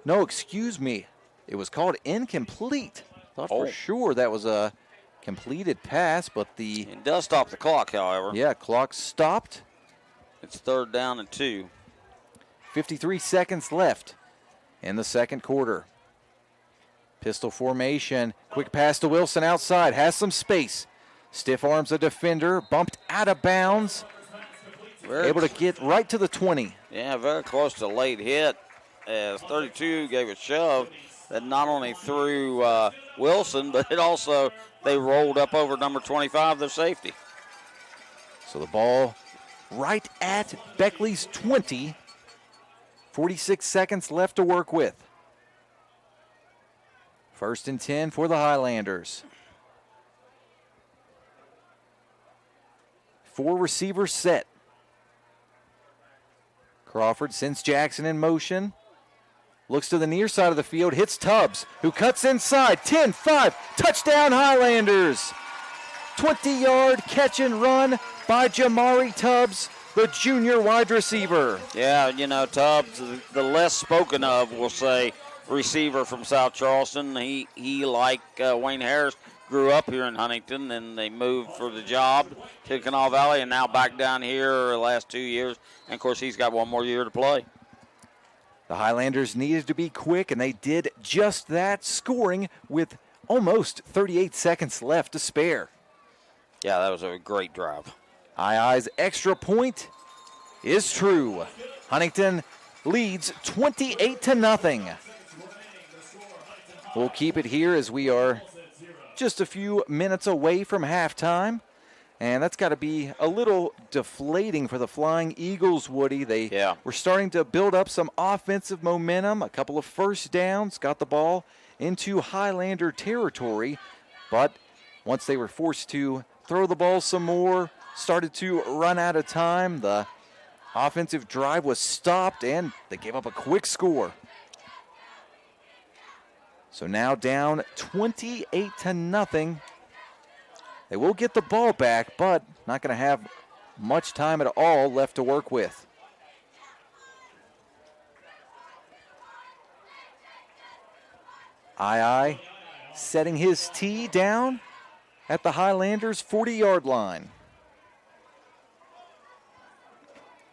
no, excuse me, it was called incomplete. Thought for sure that was a completed pass, but it does stop the clock, however. Yeah, clock stopped. It's 3rd down and 2. 53 seconds left in the second quarter. Pistol formation, quick pass to Wilson outside, has some space. Stiff arms a defender, bumped out of bounds. Able to get right to the 20. Yeah, very close to a late hit as 32 gave a shove that not only threw Wilson, but it also, they rolled up over number 25, their safety. So the ball right at Beckley's 20. 46 seconds left to work with. 1st and 10 for the Highlanders. 4 receivers set. Crawford sends Jackson in motion. Looks to the near side of the field, hits Tubbs, who cuts inside. 10-5, touchdown Highlanders. 20-yard catch and run by Jamari Tubbs, the junior wide receiver. Yeah, you know, Tubbs, the less spoken of, we'll say, receiver from South Charleston. He like Wayne Harris, grew up here in Huntington, and they moved for the job to Kanawha Valley, and now back down here the last 2 years. And, of course, he's got one more year to play. The Highlanders needed to be quick, and they did just that, scoring with almost 38 seconds left to spare. Yeah, that was a great drive. II's extra point is true. Huntington leads 28-0. We'll keep it here as we are just a few minutes away from halftime. And that's got to be a little deflating for the Flying Eagles, Woody. They were starting to build up some offensive momentum, a couple of first downs, got the ball into Highlander territory. But once they were forced to throw the ball some more, started to run out of time, the offensive drive was stopped, and they gave up a quick score. So now down 28-0. They will get the ball back, but not going to have much time at all left to work with. II setting his tee down at the Highlanders' 40-yard line.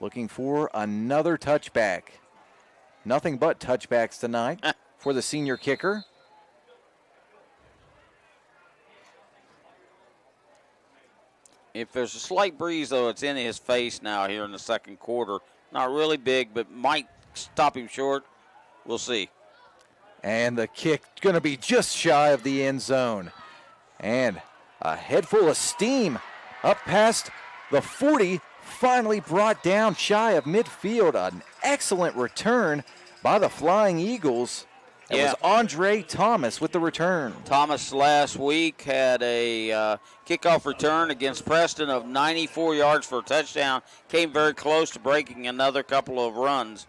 Looking for another touchback. Nothing but touchbacks tonight for the senior kicker. If there's a slight breeze, though, it's in his face now here in the second quarter. Not really big, but might stop him short. We'll see. And the kick going to be just shy of the end zone. And a head full of steam up past the 40, finally brought down shy of midfield. An excellent return by the Flying Eagles. It was Andre Thomas with the return. Thomas last week had a kickoff return against Preston of 94 yards for a touchdown. Came very close to breaking another couple of runs.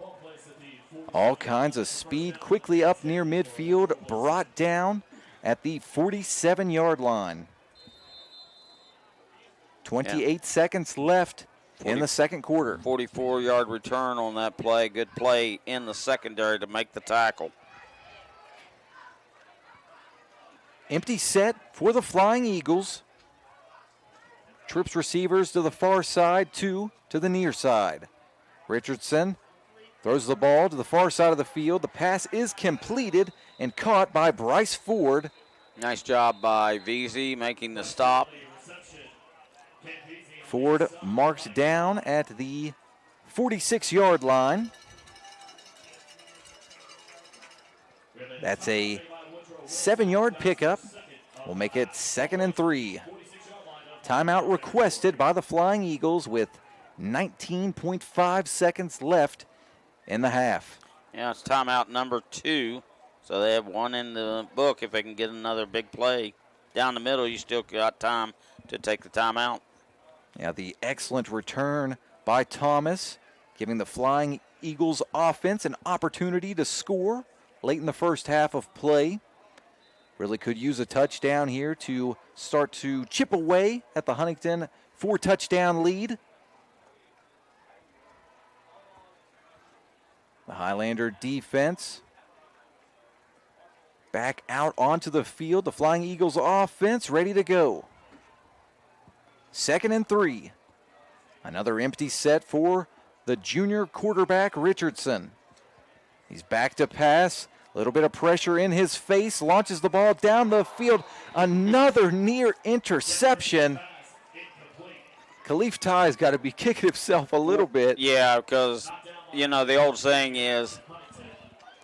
All kinds of speed, quickly up near midfield, brought down at the 47-yard line. 28 seconds left in the second quarter. 44-yard return on that play. Good play in the secondary to make the tackle. Empty set for the Flying Eagles. Trips receivers to the far side, 2 to the near side. Richardson throws the ball to the far side of the field. The pass is completed and caught by Bryce Ford. Nice job by VZ making the stop. Ford marked down at the 46-yard line. That's a 7-yard pickup. We'll make it 2nd and 3. Timeout requested by the Flying Eagles with 19.5 seconds left in the half. Yeah, it's timeout number 2. So they have one in the book if they can get another big play. Down the middle, you still got time to take the timeout. Yeah, the excellent return by Thomas, giving the Flying Eagles offense an opportunity to score late in the first half of play. Really could use a touchdown here to start to chip away at the Huntington 4-touchdown lead. The Highlander defense back out onto the field. The Flying Eagles offense ready to go. 2nd and 3. Another empty set for the junior quarterback, Richardson. He's back to pass. A little bit of pressure in his face. Launches the ball down the field. Another near interception. Khalif Ty's got to be kicking himself a little bit. Yeah, because, you know, the old saying is,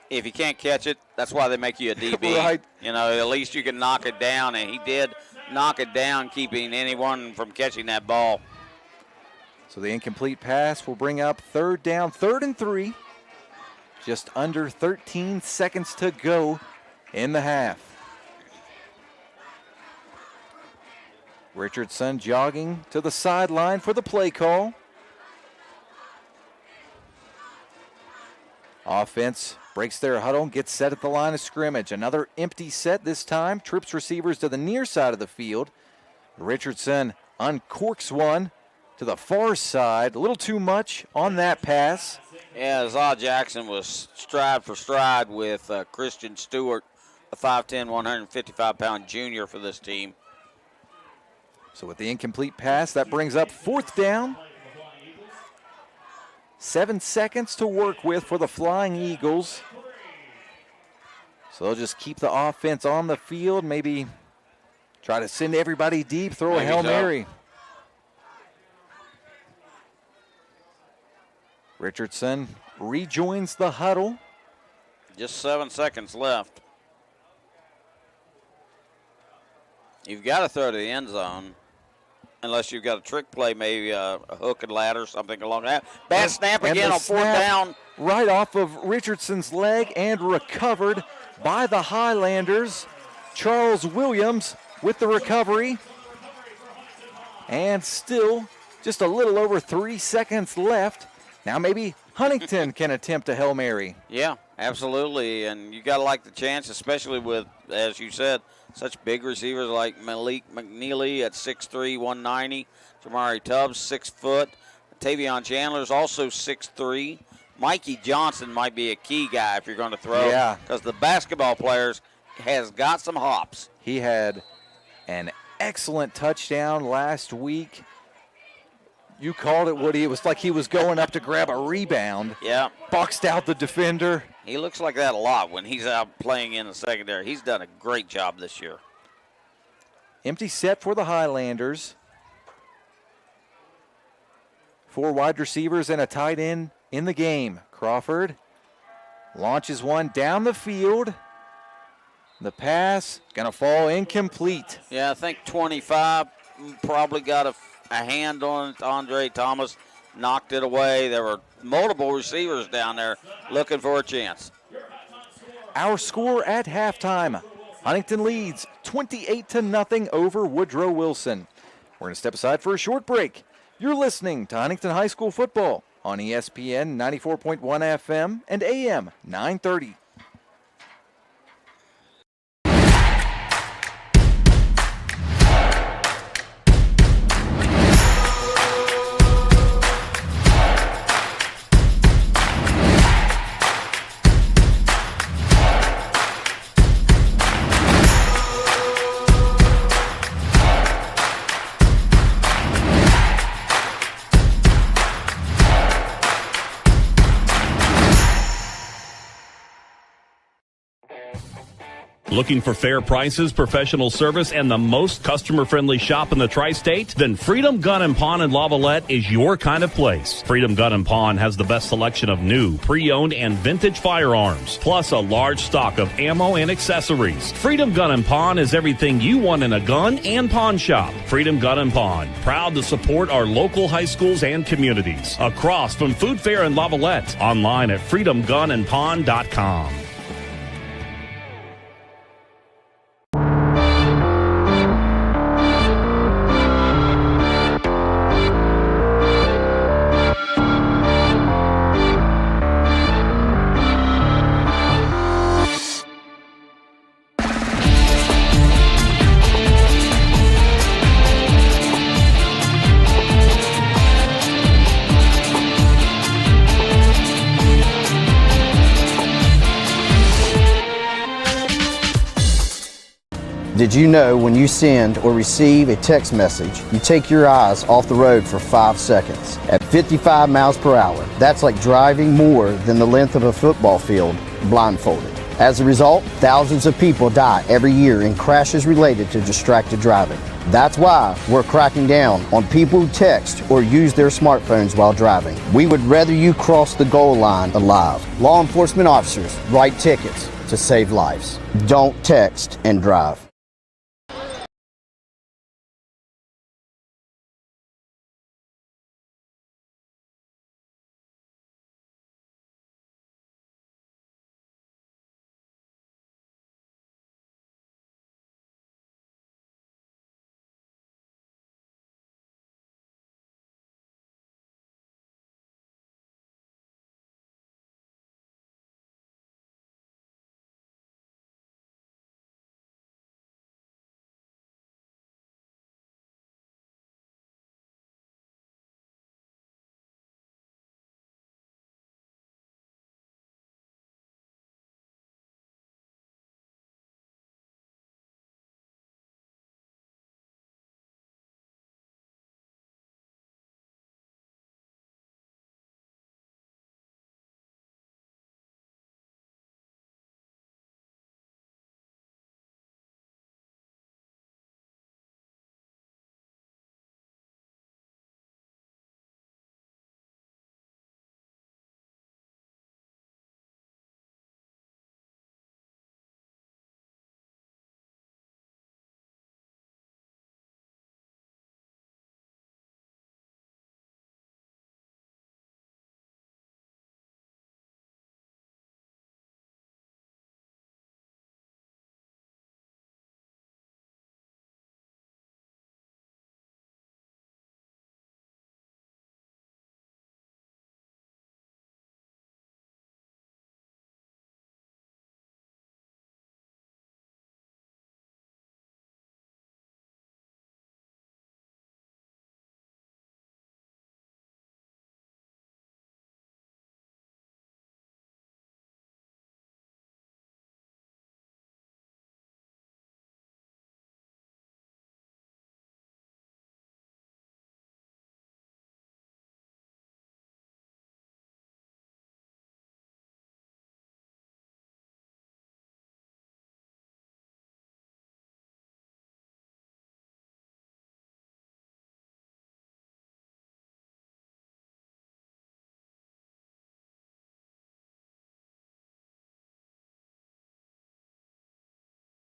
if you can't catch it, that's why they make you a DB. Right. You know, at least you can knock it down, and he did knock it down, keeping anyone from catching that ball. So the incomplete pass will bring up 3rd down, 3rd and 3. Just under 13 seconds to go in the half. Richardson jogging to the sideline for the play call. Offense breaks their huddle, gets set at the line of scrimmage. Another empty set this time. Trips receivers to the near side of the field. Richardson uncorks one to the far side. A little too much on that pass. Yeah, Zah Jackson was stride for stride with Christian Stewart, a 5'10", 155-pound junior for this team. So with the incomplete pass, that brings up 4th down. 7 seconds to work with for the Flying Eagles. So they'll just keep the offense on the field, maybe try to send everybody deep, throw a Hail Mary. Richardson rejoins the huddle. Just 7 seconds left. You've got to throw to the end zone, unless you've got a trick play, maybe a hook and ladder, something along that. Bad snap again on 4th down. Right off of Richardson's leg and recovered by the Highlanders. Charles Williams with the recovery. And still just a little over 3 seconds left. Now maybe Huntington can attempt a Hail Mary. Yeah, absolutely. And you got to like the chance, especially with, as you said, such big receivers like Malik McNeely at 6'3", 190. Jamari Tubbs, 6 foot. Tavion Chandler's also 6'3". Mikey Johnson might be a key guy if you're going to throw. Yeah. Because the basketball players has got some hops. He had an excellent touchdown last week. You called it, Woody. It was like he was going up to grab a rebound. Yeah. Boxed out the defender. He looks like that a lot when he's out playing in the secondary. He's done a great job this year. Empty set for the Highlanders. 4 wide receivers and a tight end in the game. Crawford launches one down the field. The pass going to fall incomplete. Yeah, I think 25 probably got a hand on it. Andre Thomas knocked it away. There were multiple receivers down there looking for a chance. Our score at halftime. Huntington leads 28-0 over Woodrow Wilson. We're going to step aside for a short break. You're listening to Huntington High School football on ESPN 94.1 FM and AM 930. Looking for fair prices, professional service, and the most customer-friendly shop in the tri-state? Then Freedom Gun & Pawn in Lavalette is your kind of place. Freedom Gun & Pawn has the best selection of new, pre-owned, and vintage firearms, plus a large stock of ammo and accessories. Freedom Gun & Pawn is everything you want in a gun and pawn shop. Freedom Gun & Pawn, proud to support our local high schools and communities. Across from Food Fair in Lavalette, online at freedomgunandpawn.com. Did you know when you send or receive a text message, you take your eyes off the road for 5 seconds? At 55 miles per hour, that's like driving more than the length of a football field blindfolded. As a result, thousands of people die every year in crashes related to distracted driving. That's why we're cracking down on people who text or use their smartphones while driving. We would rather you cross the goal line alive. Law enforcement officers write tickets to save lives. Don't text and drive.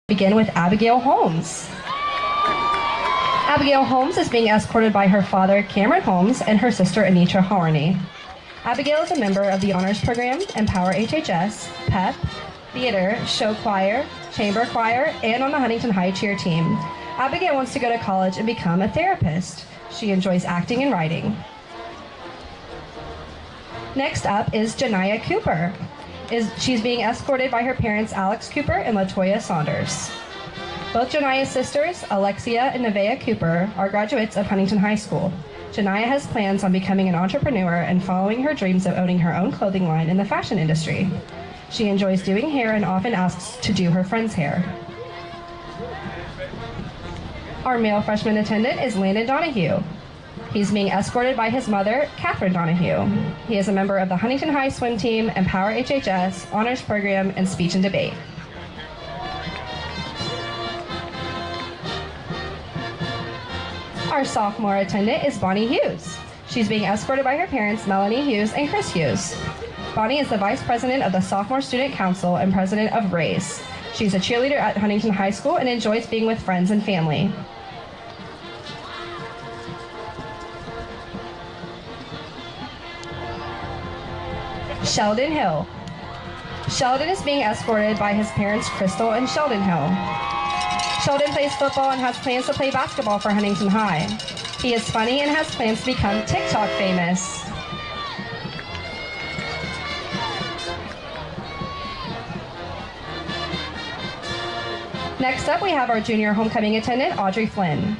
Begin with Abigail Holmes. Abigail Holmes is being escorted by her father, Cameron Holmes, and her sister, Anitra Harney. Abigail is a member of the Honors Program, Empower HHS, PEP, Theater, Show Choir, Chamber Choir, and on the Huntington High Cheer team. Abigail wants to go to college and become a therapist. She enjoys acting and writing. Next up is Janiyah Cooper. She's being escorted by her parents, Alex Cooper and LaToya Saunders. Both Janiyah's sisters, Alexia and Nevaeh Cooper, are graduates of Huntington High School. Janiyah has plans on becoming an entrepreneur and following her dreams of owning her own clothing line in the fashion industry. She enjoys doing hair and often asks to do her friend's hair. Our male freshman attendant is Landon Donahue. He's being escorted by his mother, Catherine Donahue. He is a member of the Huntington High Swim Team, Empower HHS, Honors Program, and Speech and Debate. Our sophomore attendant is Bonnie Hughes. She's being escorted by her parents, Melanie Hughes and Chris Hughes. Bonnie is the vice president of the Sophomore Student Council and president of RAISE. She's a cheerleader at Huntington High School and enjoys being with friends and family. Sheldon Hill. Sheldon is being escorted by his parents, Crystal and Sheldon Hill. Sheldon plays football and has plans to play basketball for Huntington High. He is funny and has plans to become TikTok famous. Next up, we have our junior homecoming attendant, Audrey Flynn.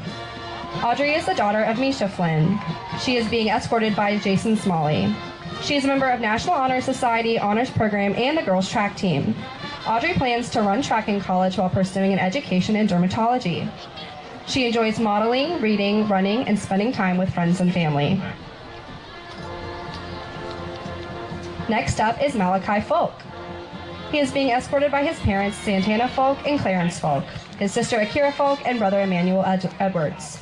Audrey is the daughter of Misha Flynn. She is being escorted by Jason Smalley. She is a member of National Honor Society, Honors Program, and the girls' track team. Audrey plans to run track in college while pursuing an education in dermatology. She enjoys modeling, reading, running, and spending time with friends and family. Next up is Malachi Folk. He is being escorted by his parents, Santana Folk and Clarence Folk, his sister Akira Folk, and brother Emmanuel Edwards.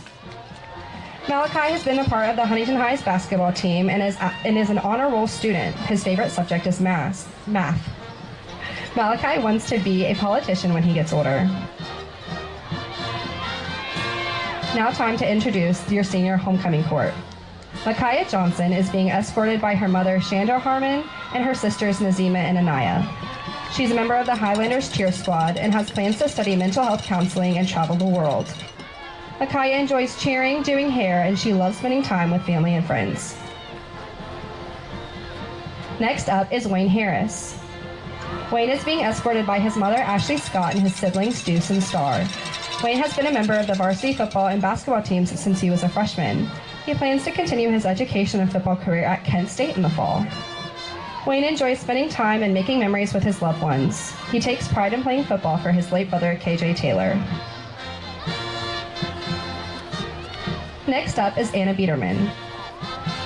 Malachi has been a part of the Huntington High's basketball team and is an honor roll student. His favorite subject is math. Malachi wants to be a politician when he gets older. Now time to introduce your senior homecoming court. Micaiah Johnson is being escorted by her mother, Chandra Harmon, and her sisters, Nazima and Anaya. She's a member of the Highlanders cheer squad and has plans to study mental health counseling and travel the world. Micaiah enjoys cheering, doing hair, and she loves spending time with family and friends. Next up is Wayne Harris. Wayne is being escorted by his mother, Ashley Scott, and his siblings, Deuce and Star. Wayne has been a member of the varsity football and basketball teams since he was a freshman. He plans to continue his education and football career at Kent State in the fall. Wayne enjoys spending time and making memories with his loved ones. He takes pride in playing football for his late brother, KJ Taylor. Next up is Anna Biederman.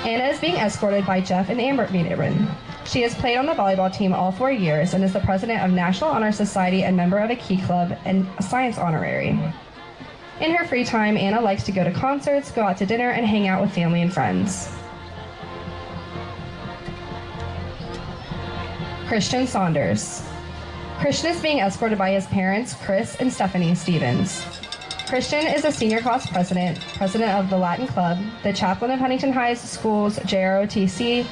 Anna is being escorted by Jeff and Amber Biederman. She has played on the volleyball team all 4 years and is the president of National Honor Society and member of a Key Club and a science honorary. In her free time, Anna likes to go to concerts, go out to dinner, and hang out with family and friends. Christian Saunders. Christian is being escorted by his parents, Chris and Stephanie Stevens. Christian is a senior class president of the Latin Club, the chaplain of Huntington High's School's JROTC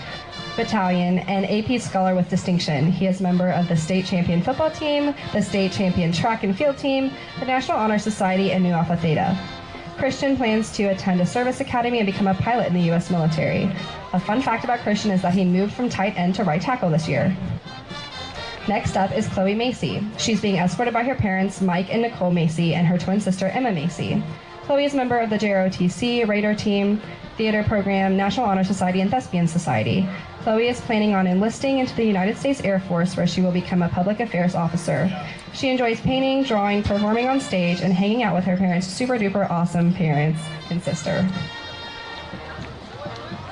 Battalion, and AP Scholar with Distinction. He is a member of the state champion football team, the state champion track and field team, the National Honor Society, and Nu Alpha Theta. Christian plans to attend a service academy and become a pilot in the U.S. military. A fun fact about Christian is that he moved from tight end to right tackle this year. Next up is Chloe Macy. She's being escorted by her parents, Mike and Nicole Macy, and her twin sister, Emma Macy. Chloe is a member of the JROTC, Radar Team, Theater Program, National Honor Society, and Thespian Society. Chloe is planning on enlisting into the United States Air Force, where she will become a public affairs officer. She enjoys painting, drawing, performing on stage, and hanging out with her parents' super duper awesome parents and sister.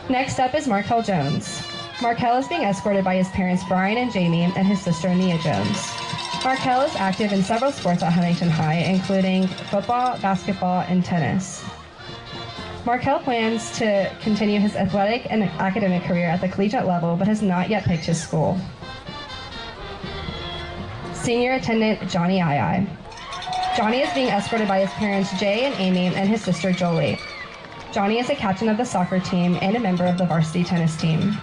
Next up is Markel Jones. Markel is being escorted by his parents Brian and Jamie and his sister Nia Jones. Markel is active in several sports at Huntington High, including football, basketball, and tennis. Markel plans to continue his athletic and academic career at the collegiate level, but has not yet picked his school. Senior attendant Johnny Ii. Johnny is being escorted by his parents Jay and Amy and his sister Jolie. Johnny is a captain of the soccer team and a member of the varsity tennis team.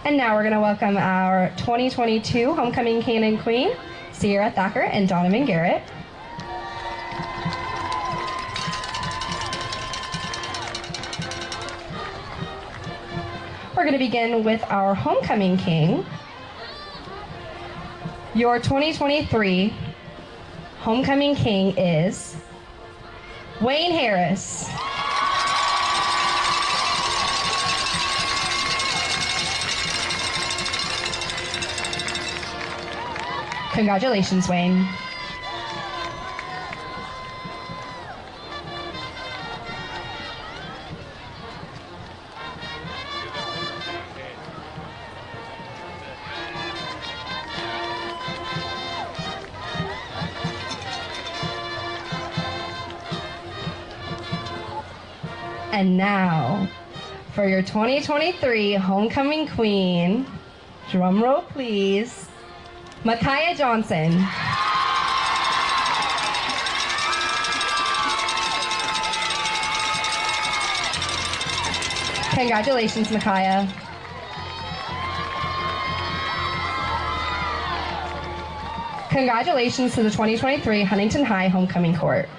And now we're going to welcome our 2022 Homecoming King and Queen, Sierra Thacker and Donovan Garrett. We're going to begin with our Homecoming King. Your 2023 Homecoming King is Wayne Harris. Congratulations, Wayne. And now, for your 2023 Homecoming Queen, drum roll please, Micaiah Johnson. Congratulations, Micaiah. Congratulations to the 2023 Huntington High Homecoming Court.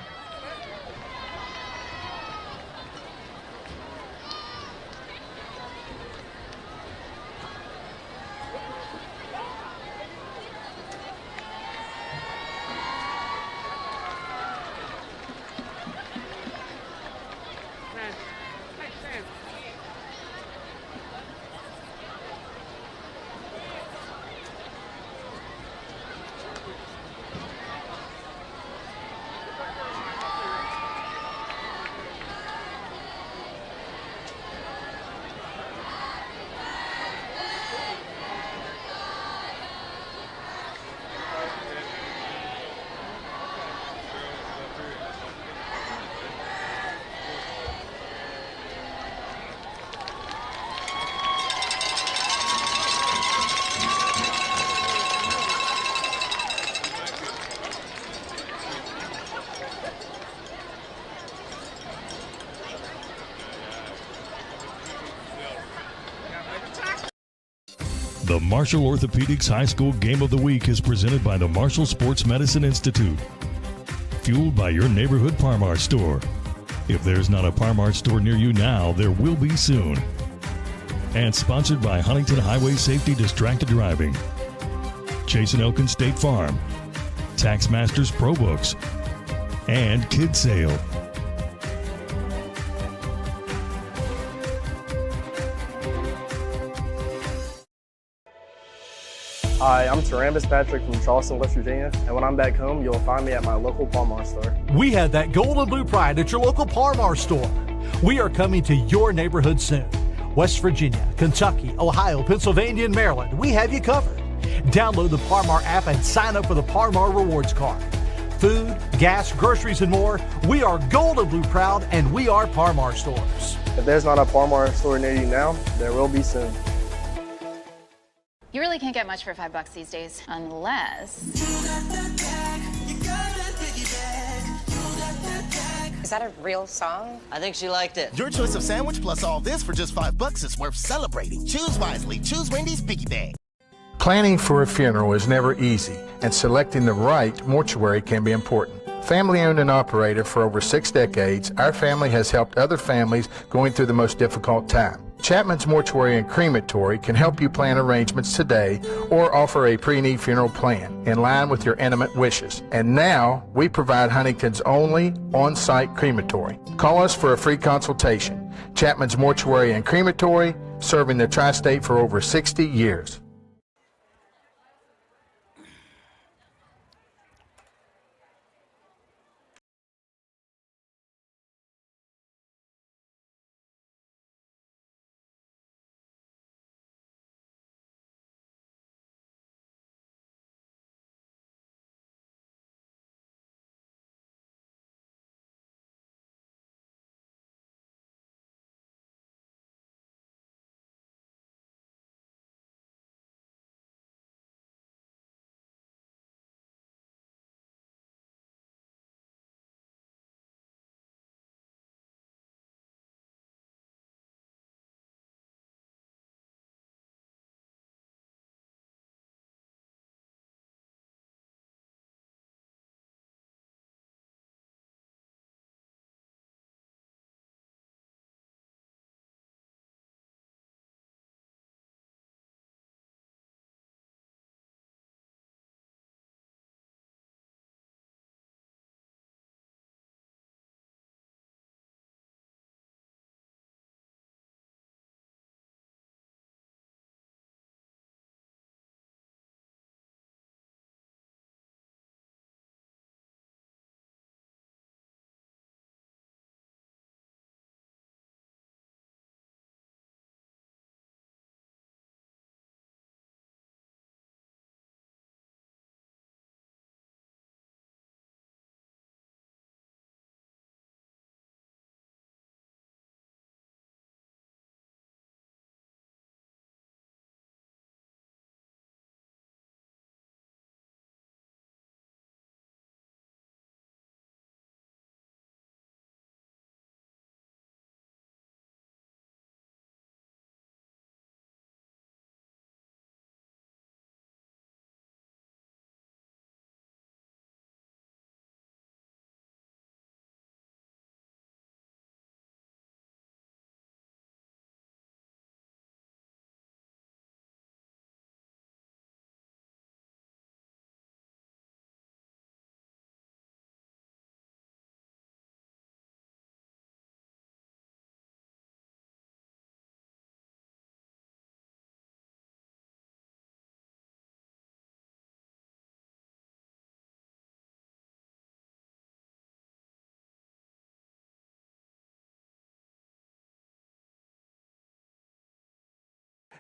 The Marshall Orthopedics High School Game of the Week is presented by the Marshall Sports Medicine Institute. Fueled by your neighborhood Par-Mar store. If there's not a Par-Mar store near you now, there will be soon. And sponsored by Huntington Highway Safety Distracted Driving, Chase & Elkin State Farm, Tax Masters Pro Books, and Kid Sale. Hi, I'm Tarambas Patrick from Charleston, West Virginia, and when I'm back home, you'll find me at my local Par-Mar store. We have that gold and blue pride at your local Par-Mar store. We are coming to your neighborhood soon. West Virginia, Kentucky, Ohio, Pennsylvania, and Maryland, we have you covered. Download the Par-Mar app and sign up for the Par-Mar Rewards Card. Food, gas, groceries, and more, we are gold and blue proud, and we are Par-Mar stores. If there's not a Par-Mar store near you now, there will be soon. You really can't get much for $5 these days, unless... Is that a real song? I think she liked it. Your choice of sandwich plus all this for just $5 is worth celebrating. Choose wisely. Choose Wendy's Biggie Bag. Planning for a funeral is never easy, and selecting the right mortuary can be important. Family owned and operated for over 6 decades, our family has helped other families going through the most difficult time. Chapman's Mortuary and Crematory can help you plan arrangements today or offer a pre-need funeral plan in line with your intimate wishes. And now, we provide Huntington's only on-site crematory. Call us for a free consultation. Chapman's Mortuary and Crematory, serving the tri-state for over 60 years.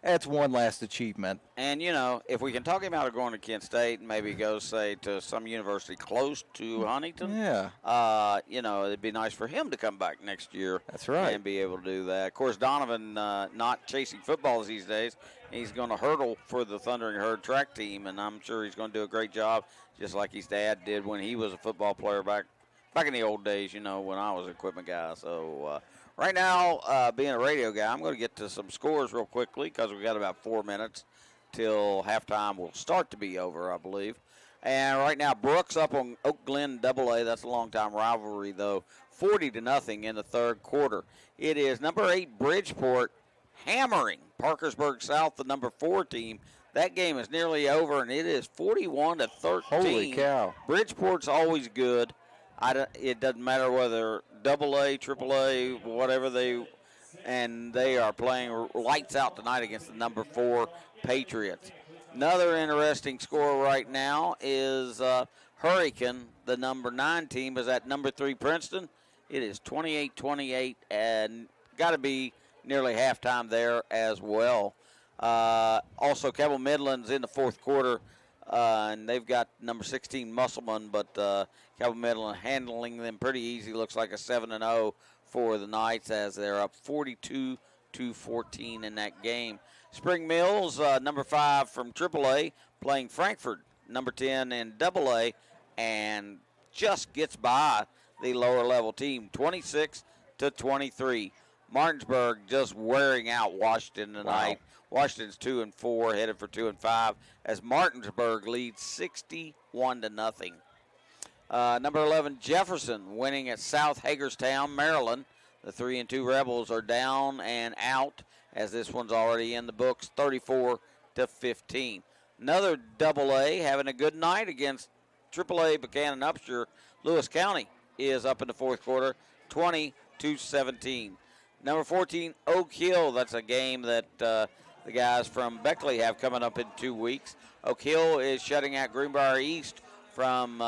That's one last achievement. And, you know, if we can talk him out of going to Kent State and maybe go, say, to some university close to Huntington, you know, it'd be nice for him to come back next year. That's right. And be able to do that. Of course, Donovan not chasing footballs these days. He's going to hurdle for the Thundering Herd track team, and I'm sure he's going to do a great job, just like his dad did when he was a football player back in the old days, you know, when I was an equipment guy. So right now, being a radio guy, I'm going to get to some scores real quickly because we've got about 4 minutes till halftime will start to be over, I believe. And right now, Brooks up on Oak Glen AA. That's a long-time rivalry, though. 40-0 in the third quarter. It is number 8 Bridgeport hammering Parkersburg South, the number 4 team. That game is nearly over, and it is 41-13. Holy cow. Bridgeport's always good. It doesn't matter whether AA, AAA, whatever they are playing lights out tonight against the number 4 Patriots. Another interesting score right now is Hurricane, the number 9 team, is at number 3 Princeton. It is 28-28, and got to be nearly halftime there as well. Also, Cabell Midland's in the fourth quarter, and they've got number 16 Musselman, but Cabell Midland handling them pretty easy. Looks like a 7-0 for the Knights as they're up 42-14 in that game. Spring Mills, number 5 from AAA, playing Frankfurt, number 10 in AA, and just gets by the lower level team, 26-23. Martinsburg just wearing out Washington tonight. Wow. Washington's 2-4, headed for 2-5, as Martinsburg leads 61-0. Number 11 Jefferson winning at South Hagerstown, Maryland. The 3-2 Rebels are down and out, as this one's already in the books, 34-15. Another AA having a good night against AAA Buchanan Upshur. Lewis County is up in the fourth quarter, 20-17. Number 14, Oak Hill. That's a game that the guys from Beckley have coming up in 2 weeks. Oak Hill is shutting out Greenbrier East from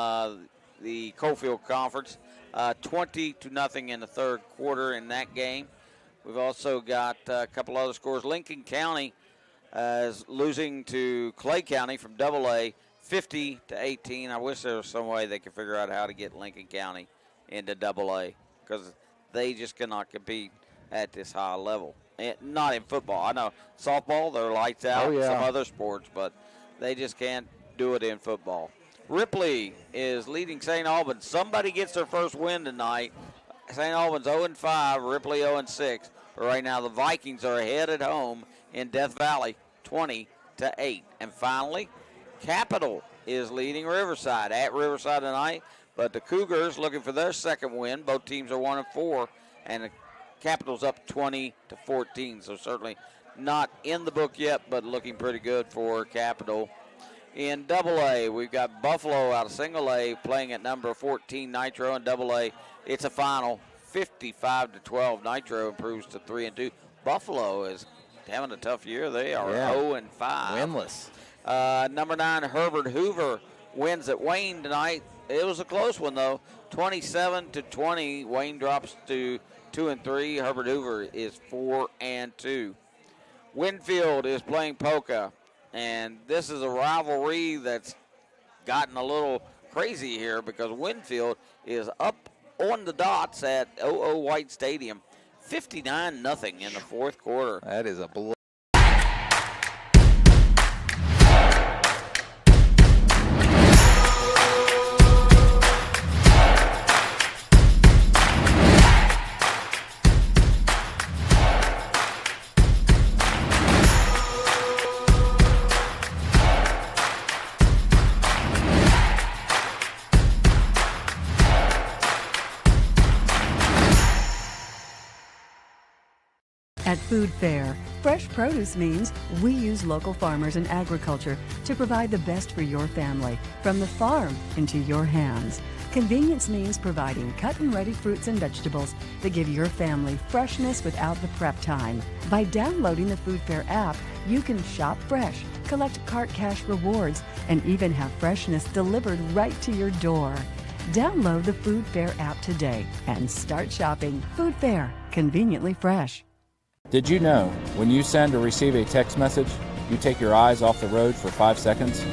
the Coalfield Conference, 20-0 in the third quarter in that game. We've also got a couple other scores. Lincoln County is losing to Clay County from AA, 50-18. I wish there was some way they could figure out how to get Lincoln County into AA, because they just cannot compete at this high level. And not in football. I know softball, they're lights out, some other sports, but they just can't do it in football. Ripley is leading St. Albans. Somebody gets their first win tonight. St. Albans 0-5, Ripley 0-6. But right now the Vikings are ahead at home in Death Valley, 20-8. And finally, Capital is leading Riverside at Riverside tonight. But the Cougars looking for their second win. Both teams are 1-4, and the Capital's up 20-14. So certainly not in the book yet, but looking pretty good for Capital. In AA, we've got Buffalo out of single A playing at number 14 Nitro. In AA, it's a final 55-12. Nitro improves to 3-2. Buffalo is having a tough year. They are 0-5. Winless. Number 9, Herbert Hoover wins at Wayne tonight. It was a close one, though. 27-20. Wayne drops to 2-3. Herbert Hoover is 4-2. Winfield is playing Polka, and this is a rivalry that's gotten a little crazy here because Winfield is up on the dots at OO White Stadium, 59-0 in the fourth quarter. That is a blow. At Food Fair, fresh produce means we use local farmers and agriculture to provide the best for your family, from the farm into your hands. Convenience means providing cut-and-ready fruits and vegetables that give your family freshness without the prep time. By downloading the Food Fair app, you can shop fresh, collect cart cash rewards, and even have freshness delivered right to your door. Download the Food Fair app today and start shopping. Food Fair, conveniently fresh. Did you know when you send or receive a text message, you take your eyes off the road for 5 seconds?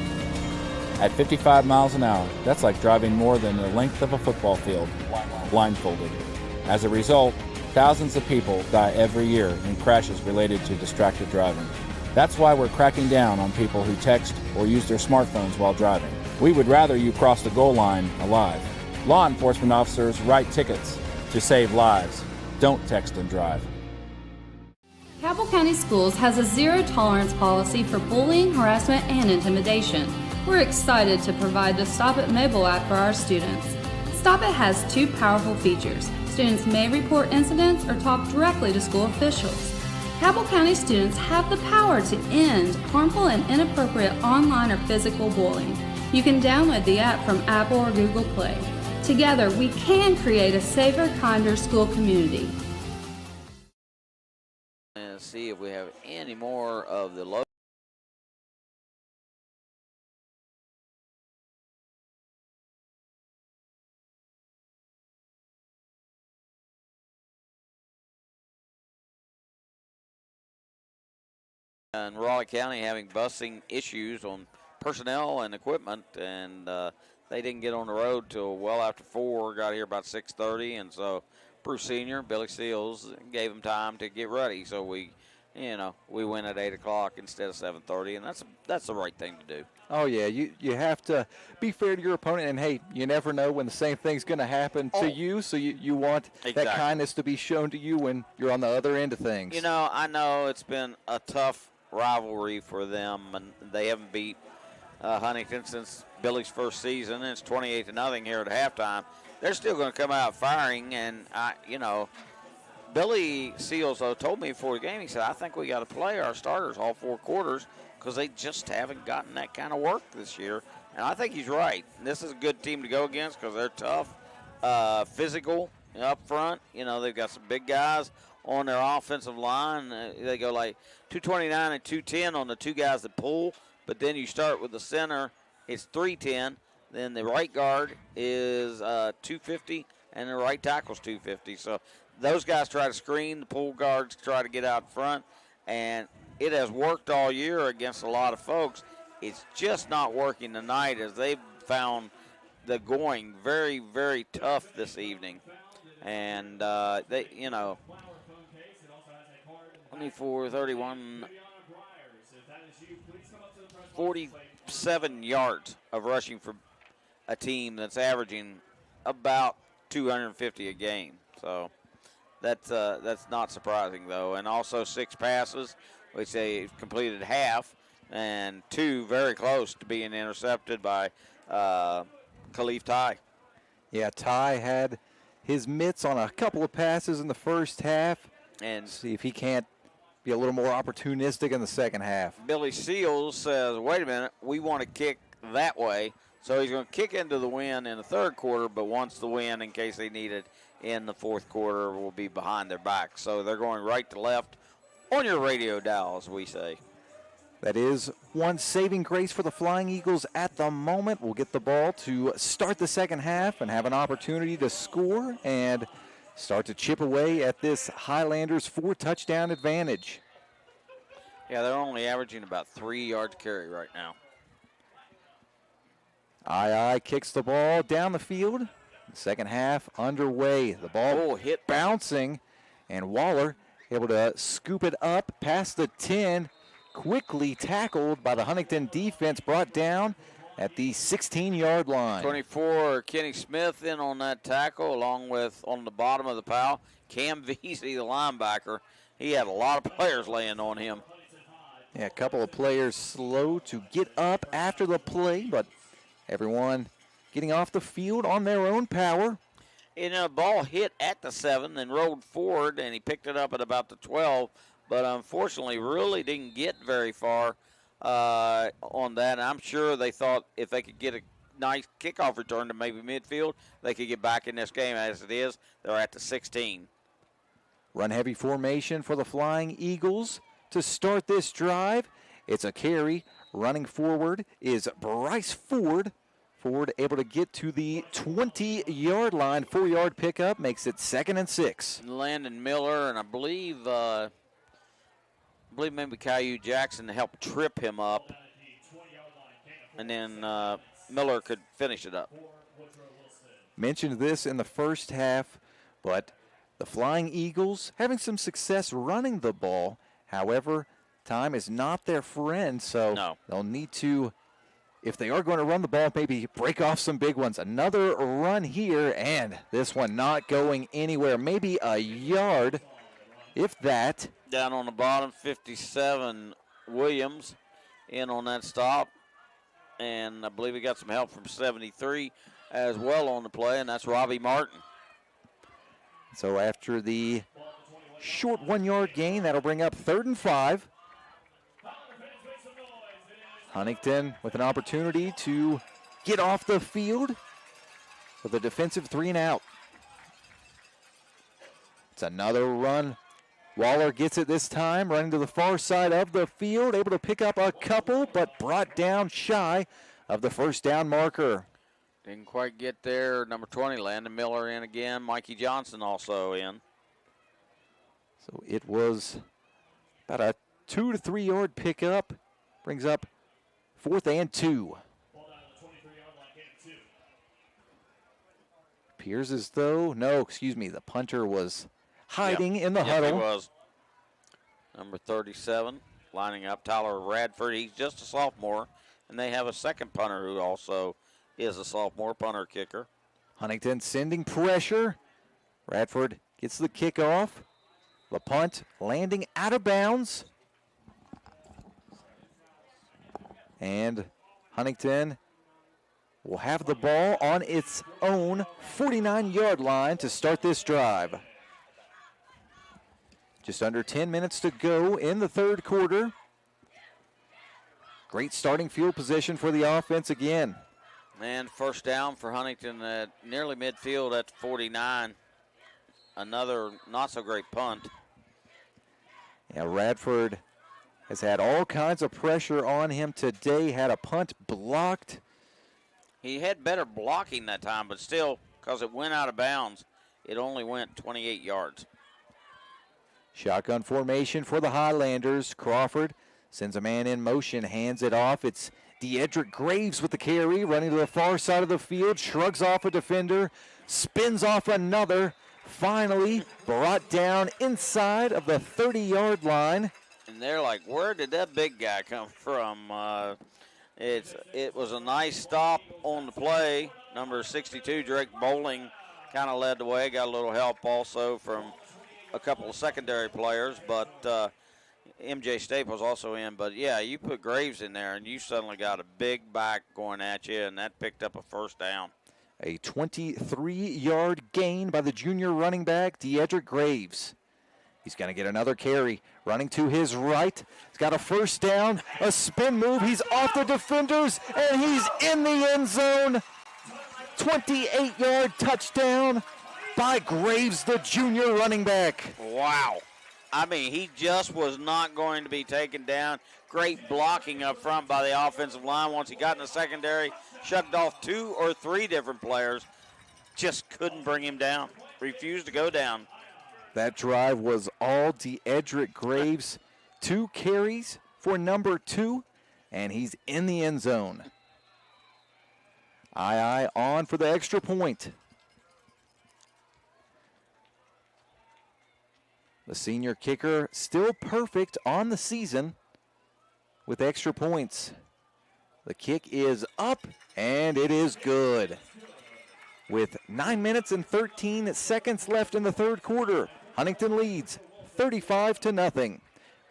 At 55 miles an hour, that's like driving more than the length of a football field, blindfolded. As a result, thousands of people die every year in crashes related to distracted driving. That's why we're cracking down on people who text or use their smartphones while driving. We would rather you cross the goal line alive. Law enforcement officers write tickets to save lives. Don't text and drive. Cabell County Schools has a zero-tolerance policy for bullying, harassment, and intimidation. We're excited to provide the Stop It mobile app for our students. Stop It has 2 powerful features. Students may report incidents or talk directly to school officials. Cabell County students have the power to end harmful and inappropriate online or physical bullying. You can download the app from Apple or Google Play. Together, we can create a safer, kinder school community. And see if we have any more of the low. And Raleigh County having busing issues on personnel and equipment, and they didn't get on the road till well after 4. Got here about 6:30, and so Bruce Senior, Billy Seals, gave him time to get ready. So we went at 8 o'clock instead of 7:30, and that's the right thing to do. Oh yeah, you have to be fair to your opponent, and hey, you never know when the same thing's going to happen to you. So you want that kindness to be shown to you when you're on the other end of things. You know, I know it's been a tough rivalry for them, and they haven't beat Huntington since Billy's first season, and it's 28-0 here at halftime. They're still going to come out firing, and Billy Seals told me before the game, he said, I think we got to play our starters all 4 quarters because they just haven't gotten that kind of work this year, and I think he's right. This is a good team to go against because they're tough, physical up front. You know, they've got some big guys on their offensive line. They go like 229 and 210 on the 2 guys that pull, but then you start with the center, it's 310. Then the right guard is 250, and the right tackle's 250. So those guys try to screen, the pull guards try to get out front, and it has worked all year against a lot of folks. It's just not working tonight as they've found the going very, very tough this evening. And they, 24, 31, 47 yards of rushing for a team that's averaging about 250 a game. So that's not surprising, though. And also 6 passes, which they completed half, and 2 very close to being intercepted by Khalif Ty. Yeah, Ty had his mitts on a couple of passes in the first half. And see if he can't be a little more opportunistic in the second half. Billy Seals says, wait a minute, we want to kick that way. So he's going to kick into the wind in the third quarter, but wants the wind in case they need it in the fourth quarter will be behind their back. So they're going right to left on your radio dial, as we say. That is one saving grace for the Flying Eagles at the moment. We'll get the ball to start the second half and have an opportunity to score and start to chip away at this Highlanders 4-touchdown advantage. Yeah, they're only averaging about 3 yards carry right now. II kicks the ball down the field. Second half underway. The ball hit bouncing, and Waller able to scoop it up past the 10. Quickly tackled by the Huntington defense, brought down at the 16-yard line. 24, Kenny Smith in on that tackle, along with on the bottom of the pile, Cam Vesey, the linebacker. He had a lot of players laying on him. Yeah, a couple of players slow to get up after the play, but everyone getting off the field on their own power. And a ball hit at the 7, then rolled forward, and he picked it up at about the 12, but unfortunately really didn't get very far on that. And I'm sure they thought if they could get a nice kickoff return to maybe midfield, they could get back in this game. As it is, they're at the 16. Run-heavy formation for the Flying Eagles to start this drive. It's a carry. Running forward is Bryce Ford. Ford able to get to the 20-yard line. 4-yard pickup makes it 2nd and 6. Landon Miller, and I believe believe maybe Caillou Jackson helped trip him up, and then Miller could finish it up. Mentioned this in the first half, but the Flying Eagles having some success running the ball. However, time is not their friend, so they'll need to, if they are going to run the ball, maybe break off some big ones. Another run here, and this one not going anywhere. Maybe a yard, if that. Down on the bottom, 57, Williams in on that stop. And I believe he got some help from 73 as well on the play, and that's Robbie Martin. So after the short 1 yard gain, that'll bring up 3rd and 5. Huntington with an opportunity to get off the field with a defensive 3 and out. It's another run. Waller gets it this time, running to the far side of the field, able to pick up a couple, but brought down shy of the first down marker. Didn't quite get there. Number 20, Landon Miller in again. Mikey Johnson also in. So it was about a 2 to 3 yard pickup. Brings up 4th and 2. Appears as though, the punter was hiding in the huddle. He was. Number 37 lining up, Tyler Radford. He's just a sophomore, and they have a second punter who also is a sophomore punter kicker. Huntington sending pressure. Radford gets the kickoff. The punt landing out of bounds. And Huntington will have the ball on its own 49-yard line to start this drive. Just under 10 minutes to go in the third quarter. Great starting field position for the offense again. And first down for Huntington at nearly midfield at 49. Another not so great punt. Yeah, Radford has had all kinds of pressure on him today. Had a punt blocked. He had better blocking that time, but still, because it went out of bounds, it only went 28 yards. Shotgun formation for the Highlanders. Crawford sends a man in motion, hands it off. It's Deedrick Graves with the carry, running to the far side of the field, shrugs off a defender, spins off another, finally brought down inside of the 30-yard line. And they're like, where did that big guy come from? It was a nice stop on the play. Number 62, Drake Bowling, kind of led the way. Got a little help also from a couple of secondary players, but MJ Staples also in. But, yeah, you put Graves in there, and you suddenly got a big back going at you, and that picked up a first down. A 23-yard gain by the junior running back, Deedrick Graves. He's going to get another carry. Running to his right. He's got a first down, a spin move. He's off the defenders, and he's in the end zone. 28-yard touchdown by Graves, the junior running back. Wow. I mean, he just was not going to be taken down. Great blocking up front by the offensive line. Once he got in the secondary, shut off 2 or 3 different players. Just couldn't bring him down. Refused to go down. That drive was all Deedrick Graves. 2 carries for number 2, and he's in the end zone. Aye on for the extra point. The senior kicker still perfect on the season with extra points. The kick is up, and it is good. With 9 minutes and 13 seconds left in the third quarter, Huntington leads 35-0. We're going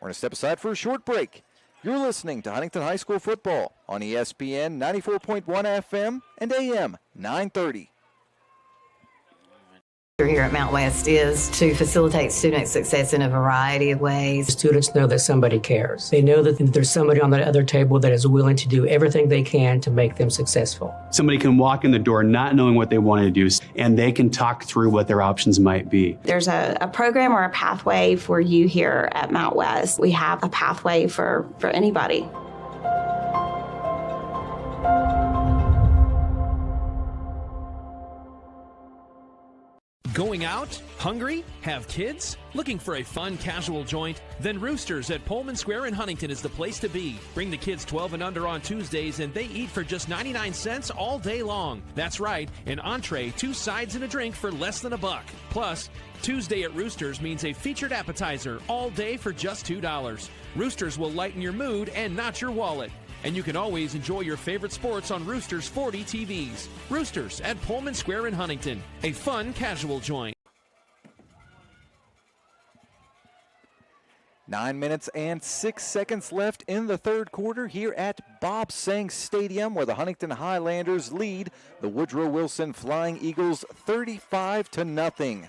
to step aside for a short break. You're listening to Huntington High School football on ESPN 94.1 FM and AM 930. Here at Mount West is to facilitate student success in a variety of ways. Students know that somebody cares. They know that there's somebody on the other table that is willing to do everything they can to make them successful. Somebody can walk in the door not knowing what they want to do, and they can talk through what their options might be. There's a program or a pathway for you here at Mount West. We have a pathway for anybody. Going out? Hungry? Have kids? Looking for a fun, casual joint? Then Roosters at Pullman Square in Huntington is the place to be. Bring the kids 12 and under on Tuesdays, and they eat for just 99 cents all day long. That's right, an entree, 2 sides, and a drink for less than $1. Plus, Tuesday at Roosters means a featured appetizer all day for just $2. Roosters will lighten your mood and not your wallet. And you can always enjoy your favorite sports on Roosters 40 TVs. Roosters at Pullman Square in Huntington, a fun, casual joint. 9 minutes and 6 seconds left in the third quarter here at Bob Sang Stadium, where the Huntington Highlanders lead the Woodrow Wilson Flying Eagles 35-0.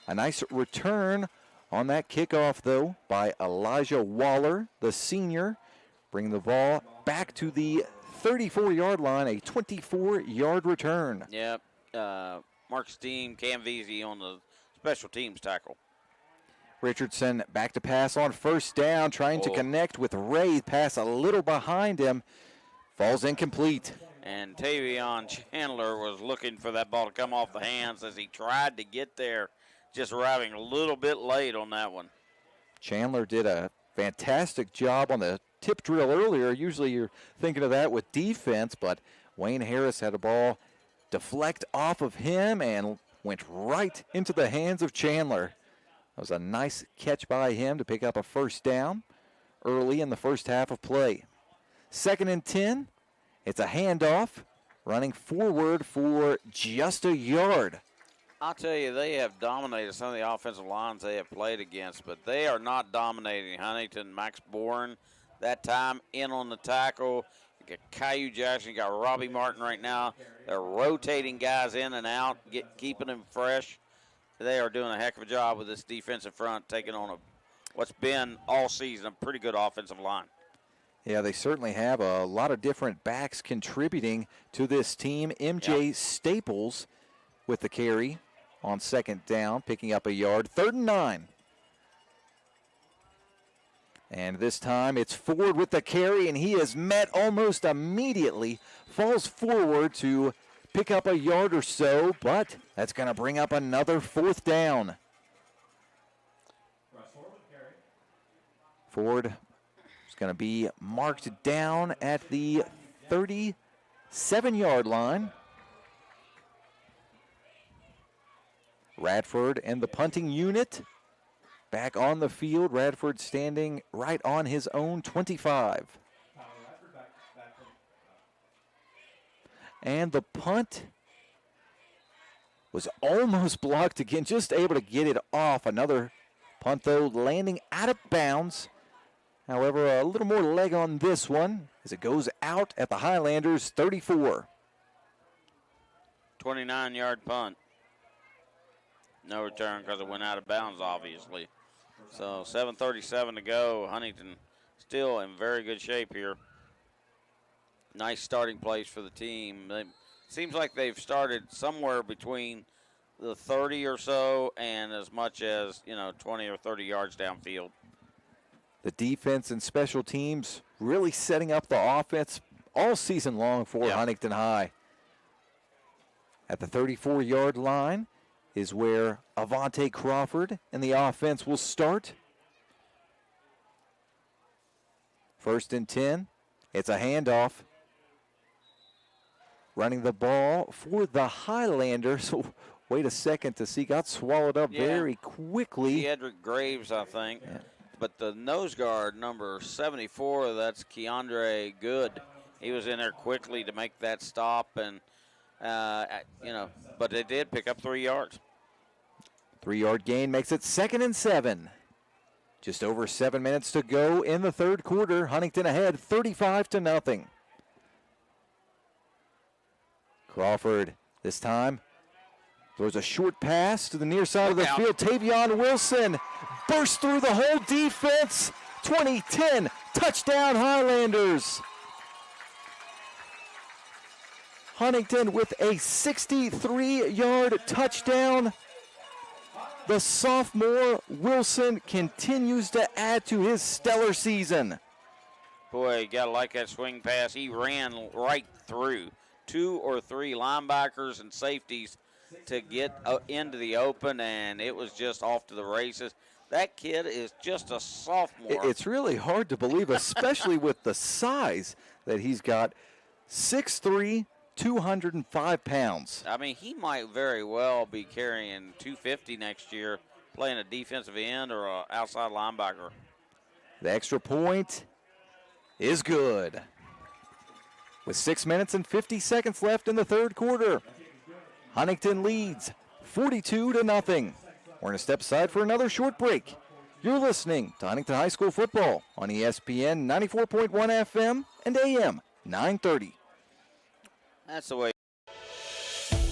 A nice return on that kickoff, though, by Elijah Waller, the senior, bringing the ball back to the 34-yard line, a 24-yard return. Yep. Mark Steen, Cam Veazey on the special teams tackle. Richardson back to pass on first down, trying to connect with Ray. Pass a little behind him. Falls incomplete. And Tavion Chandler was looking for that ball to come off the hands as he tried to get there, just arriving a little bit late on that one. Chandler did a fantastic job on the tip drill earlier. Usually you're thinking of that with defense, but Wayne Harris had a ball deflect off of him and went right into the hands of Chandler. That was a nice catch by him to pick up a first down early in the first half of play. 2nd and 10. It's a handoff, running forward for just a yard. I'll tell you, they have dominated some of the offensive lines they have played against, but they are not dominating Huntington. Max Bourne, that time in on the tackle. You got Caillou Jackson, you got Robbie Martin right now. They're rotating guys in and out, keeping them fresh. They are doing a heck of a job with this defensive front, taking on what's been all season a pretty good offensive line. Yeah, they certainly have a lot of different backs contributing to this team. MJ Staples with the carry on 2nd down, picking up a yard. 3rd and 9. And this time it's Ford with the carry, and he is met almost immediately. Falls forward to pick up a yard or so, but that's going to bring up another 4th down. Ford is going to be marked down at the 37-yard line. Radford and the punting unit back on the field. Radford standing right on his own 25. And the punt was almost blocked again, just able to get it off. Another punt, though, landing out of bounds. However, a little more leg on this one as it goes out at the Highlanders' 34. 29-yard punt. No return because it went out of bounds, obviously. So 7:37 to go. Huntington still in very good shape here. Nice starting place for the team. It seems like they've started somewhere between the 30 or so and as much as, 20 or 30 yards downfield. The defense and special teams really setting up the offense all season long for Huntington High. At the 34-yard line is where Avante Crawford and the offense will start. 1st and 10. It's a handoff. Running the ball for the Highlanders. Wait a second to see. Got swallowed up very quickly. Edric Graves, I think. Yeah. But the nose guard, number 74, that's Keandre Good. He was in there quickly to make that stop. And, but they did pick up 3 yards. 3-yard gain makes it 2nd and 7. Just over 7 minutes to go in the third quarter. Huntington ahead 35-0. Crawford this time throws a short pass to the near side of the field. Tavion Wilson bursts through the whole defense. 20-10 touchdown Highlanders. Huntington with a 63-yard touchdown. The sophomore Wilson continues to add to his stellar season. Boy, you got to like that swing pass. He ran right through 2 or 3 linebackers and safeties to get into the open, and it was just off to the races. That kid is just a sophomore. It's really hard to believe, especially with the size that he's got. 6'3", 205 pounds. I mean, he might very well be carrying 250 next year, playing a defensive end or an outside linebacker. The extra point is good. With 6 minutes and 50 seconds left in the third quarter, Huntington leads 42-0. We're going to step aside for another short break. You're listening to Huntington High School football on ESPN 94.1 FM and AM 930. That's the way.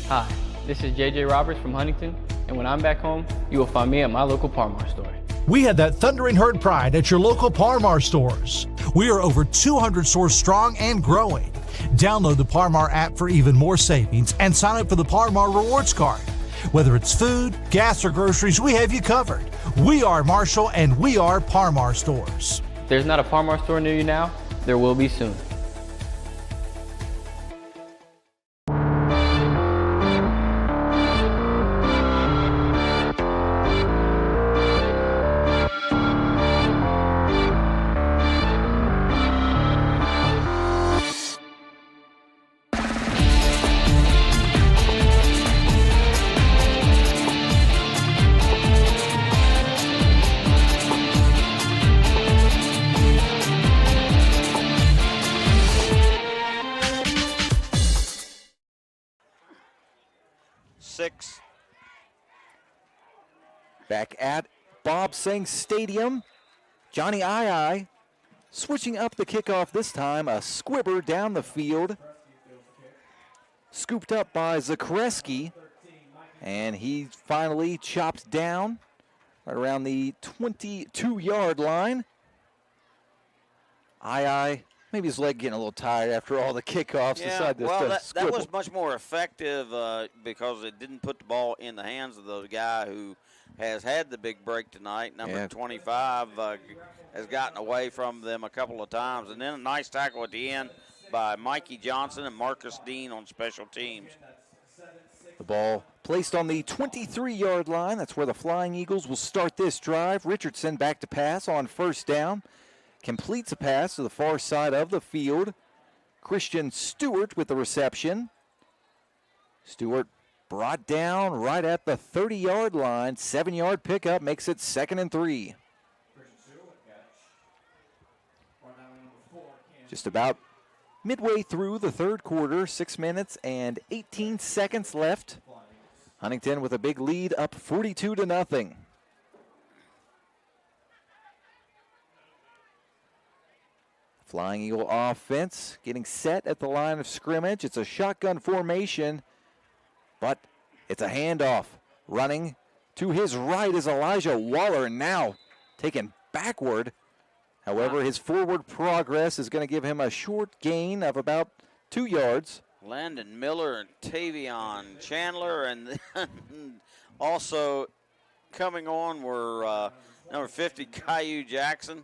Hi, this is JJ Roberts from Huntington, and when I'm back home, you will find me at my local Parmar store. We had that thundering herd pride at your local Parmar stores. We are over 200 stores strong and growing. Download the Parmar app for even more savings and sign up for the Parmar Rewards Card. Whether it's food, gas, or groceries, we have you covered. We are Marshall, and we are Parmar stores. If there's not a Parmar store near you now, there will be soon. Back at Bob Seng Stadium, Johnny I switching up the kickoff this time. A squibber down the field. Scooped up by Zakreski. And he finally chopped down right around the 22-yard line. Maybe his leg getting a little tired after all the kickoffs. Yeah, well, that was much more effective because it didn't put the ball in the hands of the guy who has had the big break tonight. Number 25 has gotten away from them a couple of times. And then a nice tackle at the end by Mikey Johnson and Marcus Dean on special teams. The ball placed on the 23-yard line. That's where the Flying Eagles will start this drive. Richardson back to pass on first down. Completes a pass to the far side of the field. Christian Stewart with the reception. Stewart brought down right at the 30-yard line. 7-yard pickup makes it 2nd and 3. Just about midway through the third quarter, 6 minutes and 18 seconds left. Huntington with a big lead, up 42-0. Flying Eagle offense getting set at the line of scrimmage. It's a shotgun formation, but it's a handoff. Running to his right is Elijah Waller, now taken backward. However, his forward progress is going to give him a short gain of about 2 yards. Landon Miller and Tavion Chandler, and then also coming on were number 50, Caillou Jackson.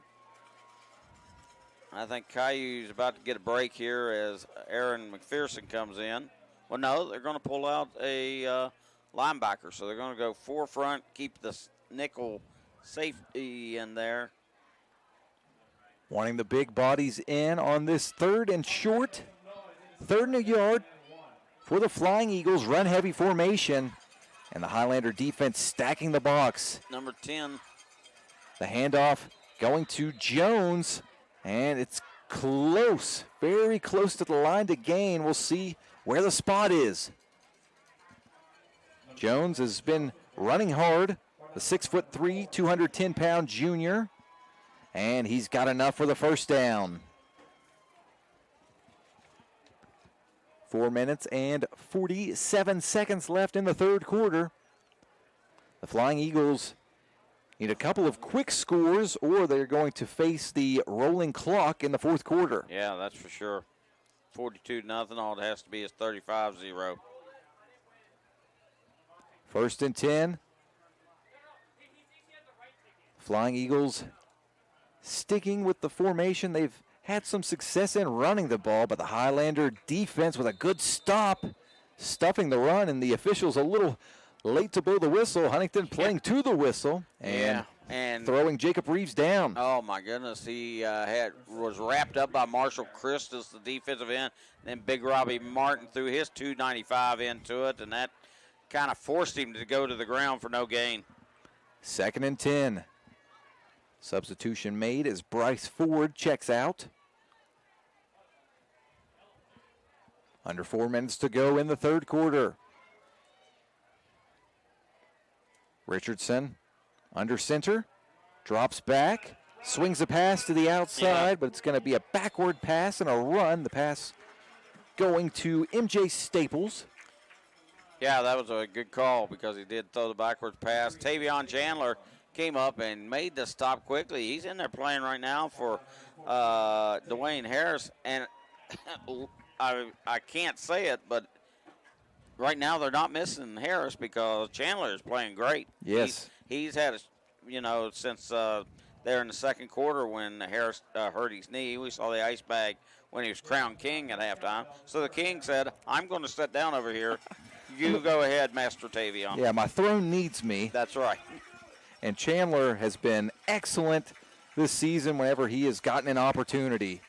I think Caillou's about to get a break here as Aaron McPherson comes in. Well, no, they're going to pull out a linebacker, so they're going to go forefront, keep the nickel safety in there. Wanting the big bodies in on this 3rd and short. 3rd and a yard for the Flying Eagles. Run-heavy formation, and the Highlander defense stacking the box. Number 10. The handoff going to Jones. And it's close, very close to the line to gain. We'll see where the spot is. Jones has been running hard, the 6'3", 210-pound junior. And he's got enough for the first down. 4 minutes and 47 seconds left in the third quarter. The Flying Eagles need a couple of quick scores, or they're going to face the rolling clock in the fourth quarter. Yeah, that's for sure. 42-0. All it has to be is 35-0. 1st and 10. Flying Eagles sticking with the formation. They've had some success in running the ball, but the Highlander defense with a good stop stuffing the run, and the officials a little late to blow the whistle. Huntington playing to the whistle and throwing Jacob Reeves down. Oh, my goodness. He was wrapped up by Marshall Christus, the defensive end. Then Big Robbie Martin threw his 295 into it, and that kind of forced him to go to the ground for no gain. 2nd and 10. Substitution made as Bryce Ford checks out. Under 4 minutes to go in the third quarter. Richardson under center, drops back, swings a pass to the outside, but it's going to be a backward pass and a run. The pass going to M.J. Staples. Yeah, that was a good call because he did throw the backwards pass. Tavion Chandler came up and made the stop quickly. He's in there playing right now for Dwayne Harris, and I can't say it, but right now they're not missing Harris because Chandler is playing great. Yes. He's had, since there in the second quarter when Harris hurt his knee, we saw the ice bag when he was crowned king at halftime. So the king said, I'm going to sit down over here. You go ahead, Master Tavion. Yeah, my throne needs me. That's right. And Chandler has been excellent this season whenever he has gotten an opportunity.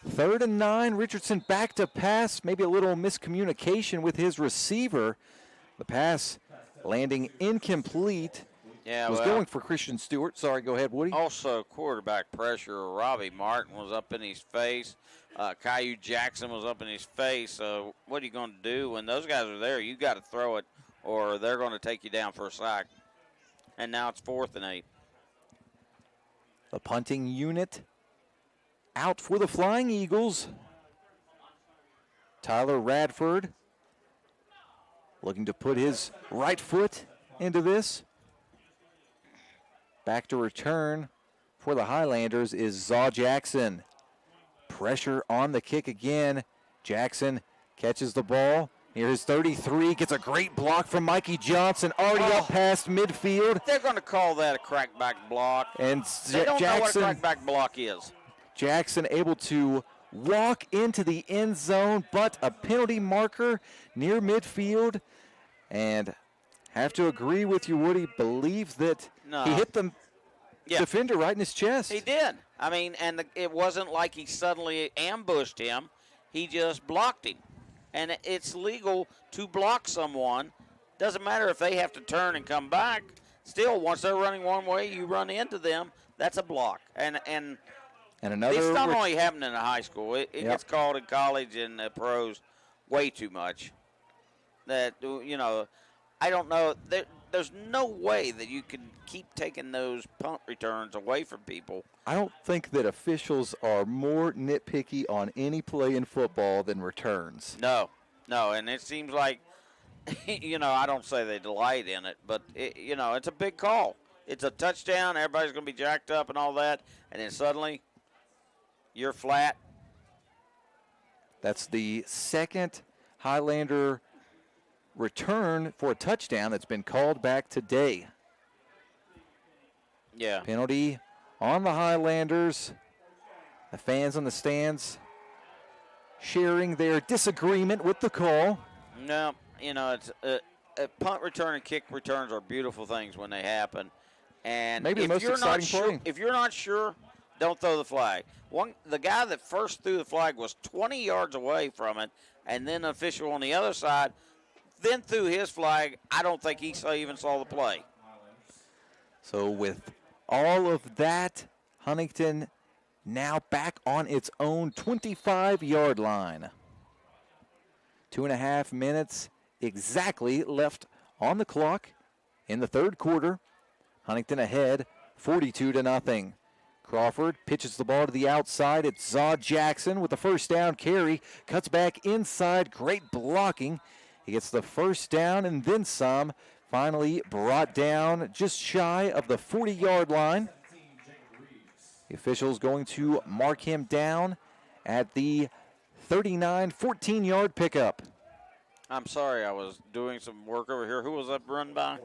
3rd and 9, Richardson back to pass. Maybe a little miscommunication with his receiver. The pass landing incomplete. Yeah, was going for Christian Stewart. Sorry, go ahead, Woody. Also, quarterback pressure. Robbie Martin was up in his face. Caillou Jackson was up in his face. So what are you going to do when those guys are there? You got to throw it, or they're going to take you down for a sack. And now it's 4th and 8. The punting unit out for the Flying Eagles. Tyler Radford looking to put his right foot into this. Back to return for the Highlanders is Zaw Jackson. Pressure on the kick again. Jackson catches the ball. Here's 33, gets a great block from Mikey Johnson, already up past midfield. They're going to call that a crackback block. And they don't Jackson, know what a crackback block is. Jackson able to walk into the end zone, but a penalty marker near midfield. And have to agree with you, Woody. Believe that he hit the defender right in his chest. He did. I mean, and it wasn't like he suddenly ambushed him. He just blocked him. And it's legal to block someone. Doesn't matter if they have to turn and come back. Still, once they're running one way, you run into them. That's a block. And another. It's not only happening in high school. It gets called in college and the pros way too much. That, I don't know. There's no way that you can keep taking those punt returns away from people. I don't think that officials are more nitpicky on any play in football than returns. No, and it seems like, I don't say they delight in it, but, it's a big call. It's a touchdown, everybody's going to be jacked up and all that, and then suddenly you're flat. That's the second Highlander return for a touchdown that's been called back today. Yeah. Penalty on the Highlanders. The fans on the stands sharing their disagreement with the call. No, it's a punt return and kick returns are beautiful things when they happen. And maybe the most exciting play. If you're not sure, don't throw the flag. The guy that first threw the flag was 20 yards away from it, and then the official on the other side then threw his flag. I don't think he even saw the play. So with all of that, Huntington now back on its own 25-yard line. 2.5 minutes exactly left on the clock in the third quarter. Huntington ahead 42-0. Crawford pitches the ball to the outside. It's Zaw Jackson with the first down carry. Cuts back inside. Great blocking. He gets the first down and then some. Finally brought down just shy of the 40-yard line. The officials going to mark him down at the 39, 14-yard pickup. I'm sorry, I was doing some work over here. Who was that run by?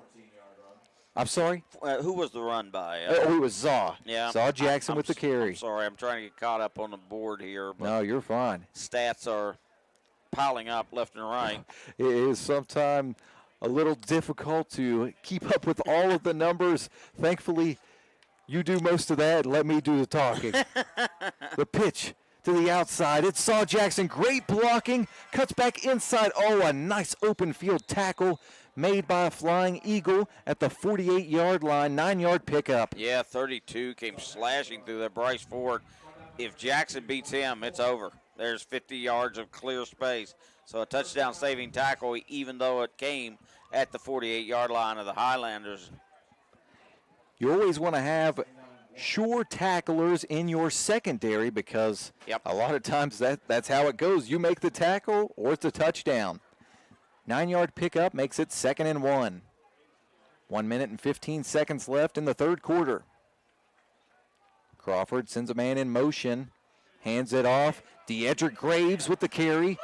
I'm sorry? Who was the run by? It was Zaw. Yeah. Zaw Jackson with the carry. I'm sorry, I'm trying to get caught up on the board here. But no, you're fine. Stats are piling up left and right. It is sometimes a little difficult to keep up with all of the numbers. Thankfully, you do most of that. Let me do the talking. The pitch to the outside. It's Saw Jackson. Great blocking. Cuts back inside. Oh, a nice open field tackle made by a flying eagle at the 48-yard line. 9-yard pickup. Yeah, 32 came slashing through there. Bryce Ford. If Jackson beats him, it's over. There's 50 yards of clear space. So a touchdown saving tackle, even though it came at the 48-yard line of the Highlanders. You always want to have sure tacklers in your secondary because a lot of times that's how it goes. You make the tackle or it's a touchdown. 9-yard pickup makes it 2nd and 1. 1 minute and 15 seconds left in the third quarter. Crawford sends a man in motion, hands it off. Deedrick Graves with the carry.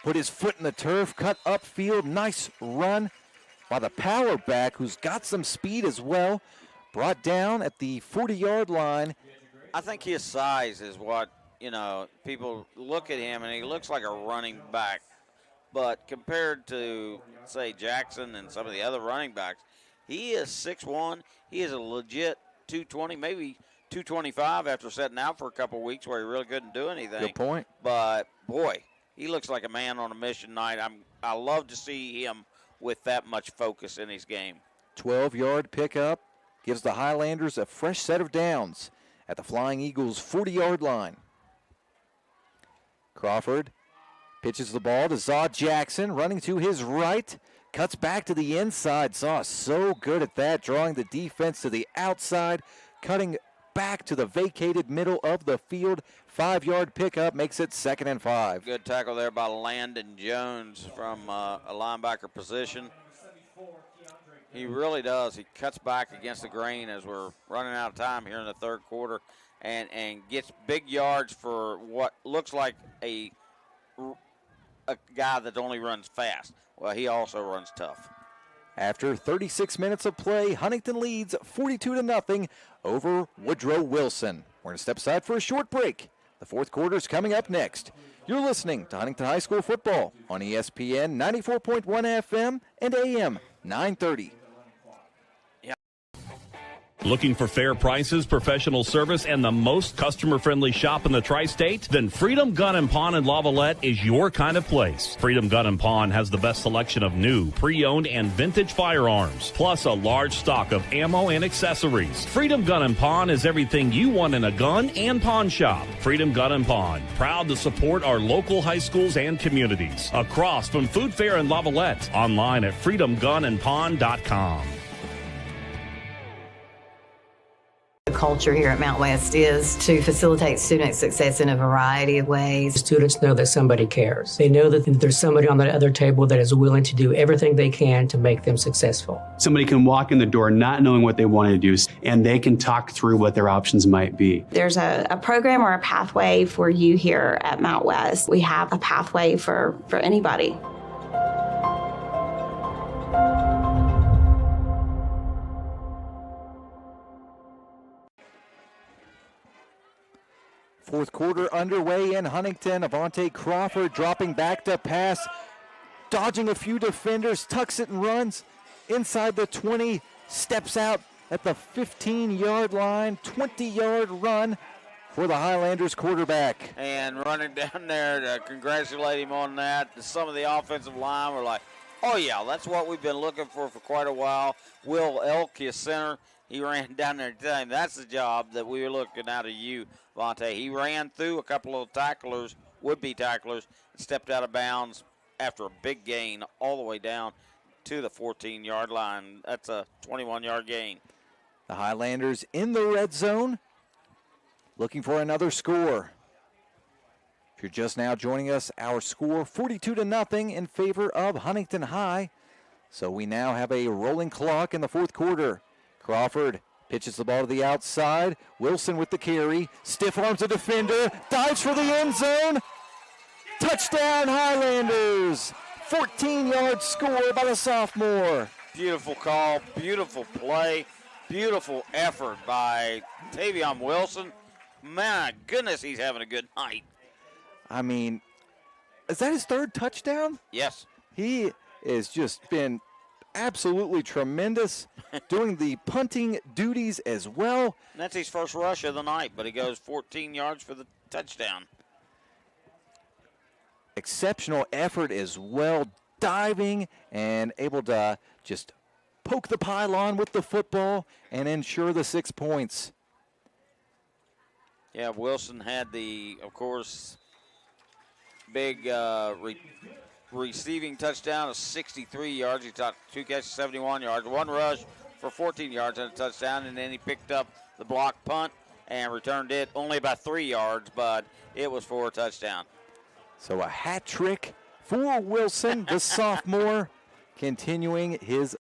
Put his foot in the turf, cut upfield. Nice run by the power back, who's got some speed as well. Brought down at the 40-yard line. I think his size is what, people look at him and he looks like a running back. But compared to, say, Jackson and some of the other running backs, he is 6'1". He is a legit 220, maybe 225 after setting out for a couple weeks where he really couldn't do anything. Good point. But, boy, he looks like a man on a mission night. I love to see him with that much focus in his game. 12-yard pickup gives the Highlanders a fresh set of downs at the Flying Eagles' 40-yard line. Crawford pitches the ball to Zaw Jackson, running to his right. Cuts back to the inside. Zaw so good at that, drawing the defense to the outside, cutting back to the vacated middle of the field. 5-yard pickup makes it 2nd and 5. Good tackle there by Landon Jones from a linebacker position. He really does. He cuts back against the grain as we're running out of time here in the third quarter and gets big yards for what looks like a guy that only runs fast. Well, he also runs tough. After 36 minutes of play, Huntington leads 42-0 over Woodrow Wilson. We're going to step aside for a short break. The fourth quarter is coming up next. You're listening to Huntington High School football on ESPN 94.1 FM and AM 930. Looking for fair prices, professional service, and the most customer-friendly shop in the tri-state? Then Freedom Gun & Pawn in Lavalette is your kind of place. Freedom Gun & Pawn has the best selection of new, pre-owned, and vintage firearms, plus a large stock of ammo and accessories. Freedom Gun & Pawn is everything you want in a gun and pawn shop. Freedom Gun & Pawn, proud to support our local high schools and communities. Across from Food Fair in Lavalette, online at freedomgunandpawn.com. The culture here at Mount West is to facilitate student success in a variety of ways. Students know that somebody cares. They know that there's somebody on that other table that is willing to do everything they can to make them successful. Somebody can walk in the door not knowing what they want to do, and they can talk through what their options might be. There's a program or a pathway for you here at Mount West. We have a pathway for anybody. Fourth quarter underway in Huntington. Avante Crawford dropping back to pass, dodging a few defenders, tucks it and runs inside the 20, steps out at the 15-yard line, 20-yard run for the Highlanders quarterback. And running down there to congratulate him on that. Some of the offensive line were like, oh, yeah, that's what we've been looking for quite a while. Will Elk, his center, he ran down there to tell him that's the job that we were looking out of you, Vontae. He ran through a couple of tacklers, would-be tacklers, and stepped out of bounds after a big gain all the way down to the 14-yard line. That's a 21-yard gain. The Highlanders in the red zone, looking for another score. If you're just now joining us, our score 42-0 in favor of Huntington High. So we now have a rolling clock in the fourth quarter. Crawford pitches the ball to the outside. Wilson with the carry. Stiff arms a defender. Dives for the end zone. Touchdown Highlanders. 14-yard score by the sophomore. Beautiful call, beautiful play, beautiful effort by Tavion Wilson. My goodness, he's having a good night. I mean, Is that his third touchdown? Yes. He has just been absolutely tremendous, doing the punting duties as well. And that's his first rush of the night, but he goes 14 yards for the touchdown. Exceptional effort as well, diving and able to just poke the pylon with the football and ensure the 6 points. Yeah, Wilson had of course, big receiving touchdown of 63 yards. He took 2 catches, 71 yards, 1 rush for 14 yards and a touchdown, and then he picked up the block punt and returned it only about 3 yards, but it was for a touchdown. So a hat trick for Wilson, the sophomore, continuing his.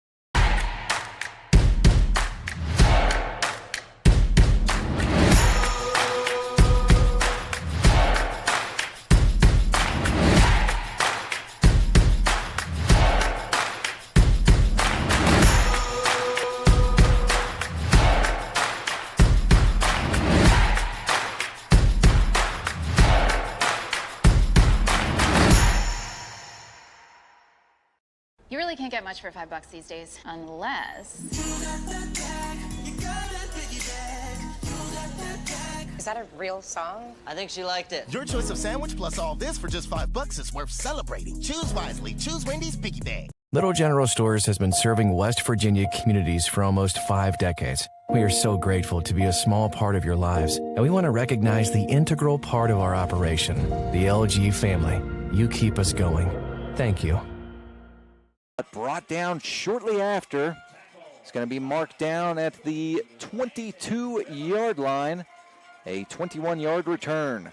You really can't get much for $5 these days, unless... Is that a real song? I think she liked it. Your choice of sandwich plus all this for just $5 is worth celebrating. Choose wisely. Choose Wendy's Piggy Bag. Little General Stores has been serving West Virginia communities for almost 5 decades. We are so grateful to be a small part of your lives, and we want to recognize the integral part of our operation, the LG family. You keep us going. Thank you. Brought down shortly after. It's going to be marked down at the 22-yard line. A 21-yard return.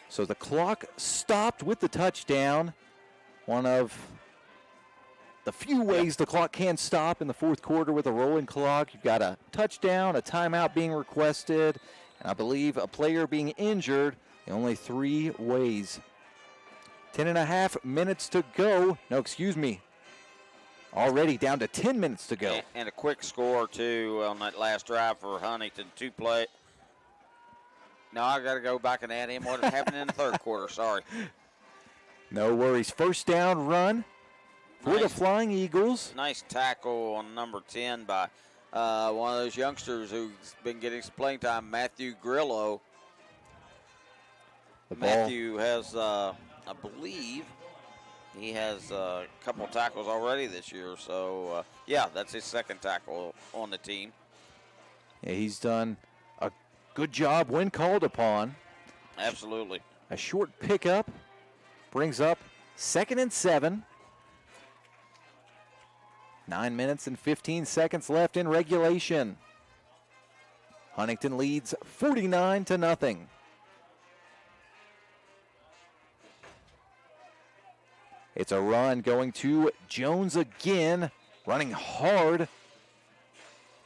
So the clock stopped with the touchdown. One of the few ways the clock can stop in the fourth quarter with a rolling clock. You've got a touchdown, a timeout being requested, and I believe a player being injured. The only 3 ways. 10.5 minutes to go. No, excuse me. Already down to 10 minutes to go. And a quick score, too, on that last drive for Huntington. 2 play. No, I got to go back and add in what happened in the third quarter. Sorry. No worries. First down run for the Flying Eagles. Nice tackle on number 10 by one of those youngsters who's been getting some playing time, Matthew Grillo. Matthew has... I believe he has a couple tackles already this year. So, yeah, that's his second tackle on the team. Yeah, he's done a good job when called upon. Absolutely. A short pickup brings up 2nd and 7. 9 minutes and 15 seconds left in regulation. Huntington leads 49-0. It's a run going to Jones again, running hard.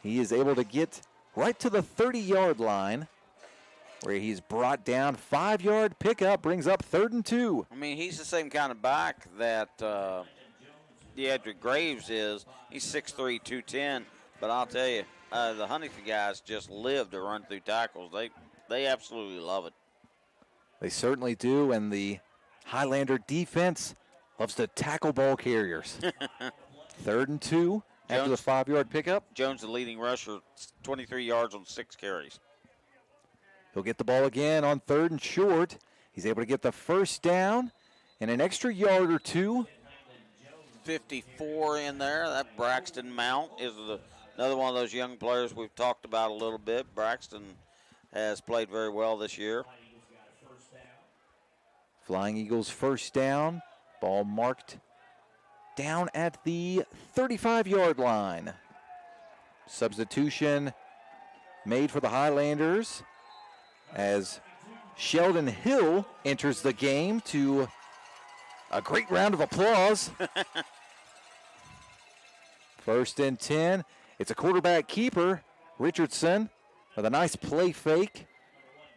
He is able to get right to the 30-yard line where he's brought down. 5-yard pickup brings up 3rd and 2. I mean, he's the same kind of back that Deidre Graves is. He's 6'3", 210. But I'll tell you, the Huntington guys just live to run through tackles. They absolutely love it. They certainly do, and the Highlander defense loves to tackle ball carriers. 3rd and 2 after the 5-yard pickup. Jones, the leading rusher, 23 yards on 6 carries. He'll get the ball again on 3rd and short. He's able to get the first down and an extra yard or 2. 54 in there. That Braxton Mount is another one of those young players we've talked about a little bit. Braxton has played very well this year. Flying Eagles first down. Ball marked down at the 35-yard line. Substitution made for the Highlanders as Sheldon Hill enters the game to a great round of applause. 1st and 10. It's a quarterback keeper, Richardson, with a nice play fake.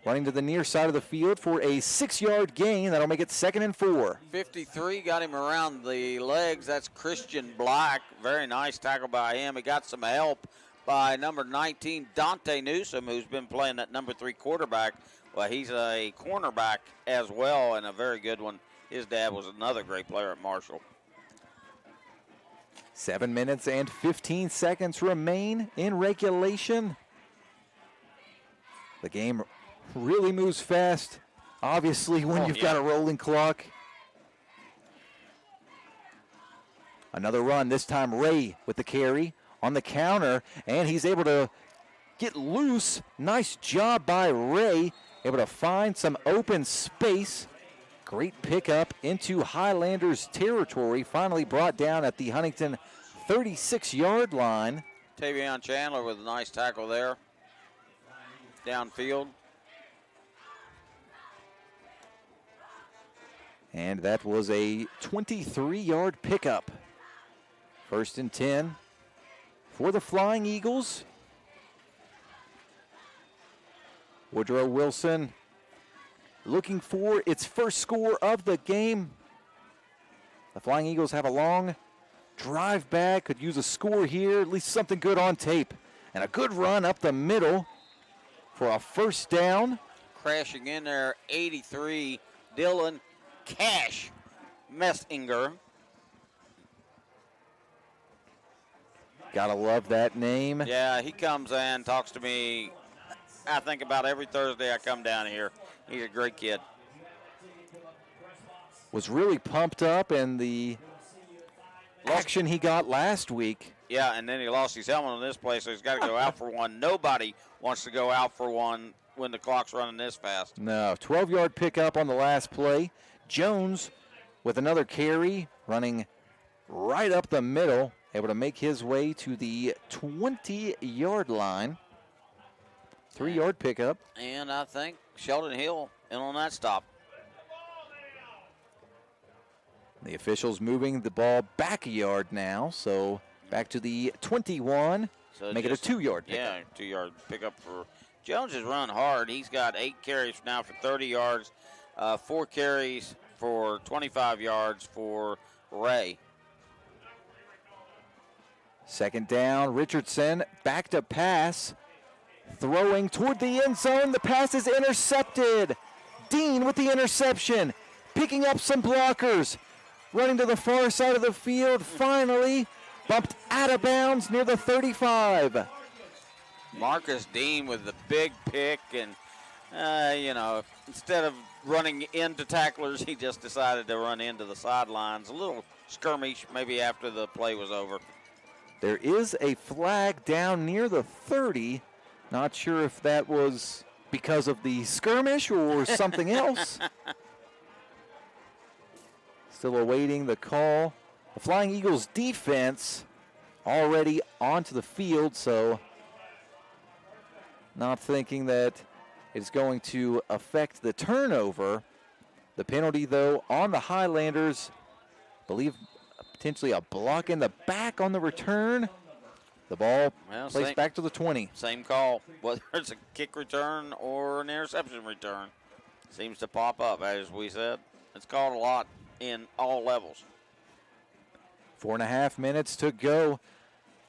Running to the near side of the field for a 6-yard gain. That'll make it 2nd and 4. 53 got him around the legs. That's Christian Black. Very nice tackle by him. He got some help by number 19, Dante Newsom, who's been playing that number 3 quarterback Well, he's a cornerback as well, and a very good one. His dad was another great player at Marshall. 7 minutes and 15 seconds remain in regulation. The game really moves fast, obviously, when you've got a rolling clock. Another run, this time Ray with the carry on the counter, and he's able to get loose. Nice job by Ray, able to find some open space. Great pickup into Highlanders territory, finally brought down at the Huntington 36-yard line. Tavion Chandler with a nice tackle there. Downfield. And that was a 23-yard pickup. 1st and 10 for the Flying Eagles. Woodrow Wilson looking for its first score of the game. The Flying Eagles have a long drive back, could use a score here, at least something good on tape. And a good run up the middle for a first down. Crashing in there, 83, Dylan Cash Messinger. Gotta love that name. Yeah, he comes in, talks to me, I think about every Thursday I come down here. He's a great kid. Was really pumped up in the action he got last week. Yeah, and then he lost his helmet on this play, so he's got to go out for one. Nobody wants to go out for one when the clock's running this fast. No, 12-yard pickup on the last play. Jones with another carry, running right up the middle, able to make his way to the 20-yard line. 3-yard pickup. And I think Sheldon Hill in on that stop. The officials moving the ball back a yard now, so back to the 21. So make it a 2-yard pickup. Yeah, 2-yard pickup for Jones. Has run hard. He's got 8 carries now for 30 yards, 4 carries for 25 yards for Ray. 2nd down, Richardson back to pass. Throwing toward the end zone. The pass is intercepted. Dean with the interception. Picking up some blockers. Running to the far side of the field. Finally bumped out of bounds near the 35. Marcus Dean with the big pick. And, instead of running into tacklers, he just decided to run into the sidelines. A little skirmish maybe after the play was over. There is a flag down near the 30. Not sure if that was because of the skirmish or something else. Still awaiting the call. The Flying Eagles defense already onto the field, so not thinking that it's going to affect the turnover. The penalty, though, on the Highlanders. I believe potentially a block in the back on the return. The ball placed back to the 20. Same call, whether it's a kick return or an interception return. Seems to pop up, as we said. It's called a lot in all levels. 4.5 minutes to go.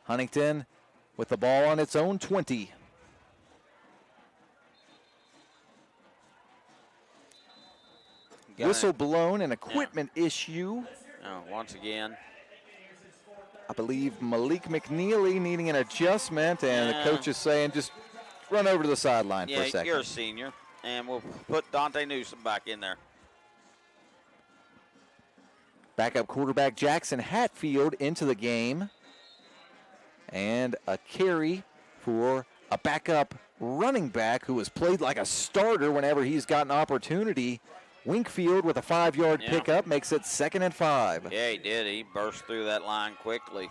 Huntington with the ball on its own 20. Whistle blown, an equipment issue. Once again. I believe Malik McNeely needing an adjustment, and the coach is saying just run over to the sideline for a second. Yeah, you're a senior, and we'll put Dante Newsom back in there. Backup quarterback Jackson Hatfield into the game, and a carry for a backup running back who has played like a starter whenever he's got an opportunity. Wingfield with a 5-yard pickup makes it 2nd and 5. Yeah, he did. He burst through that line quickly.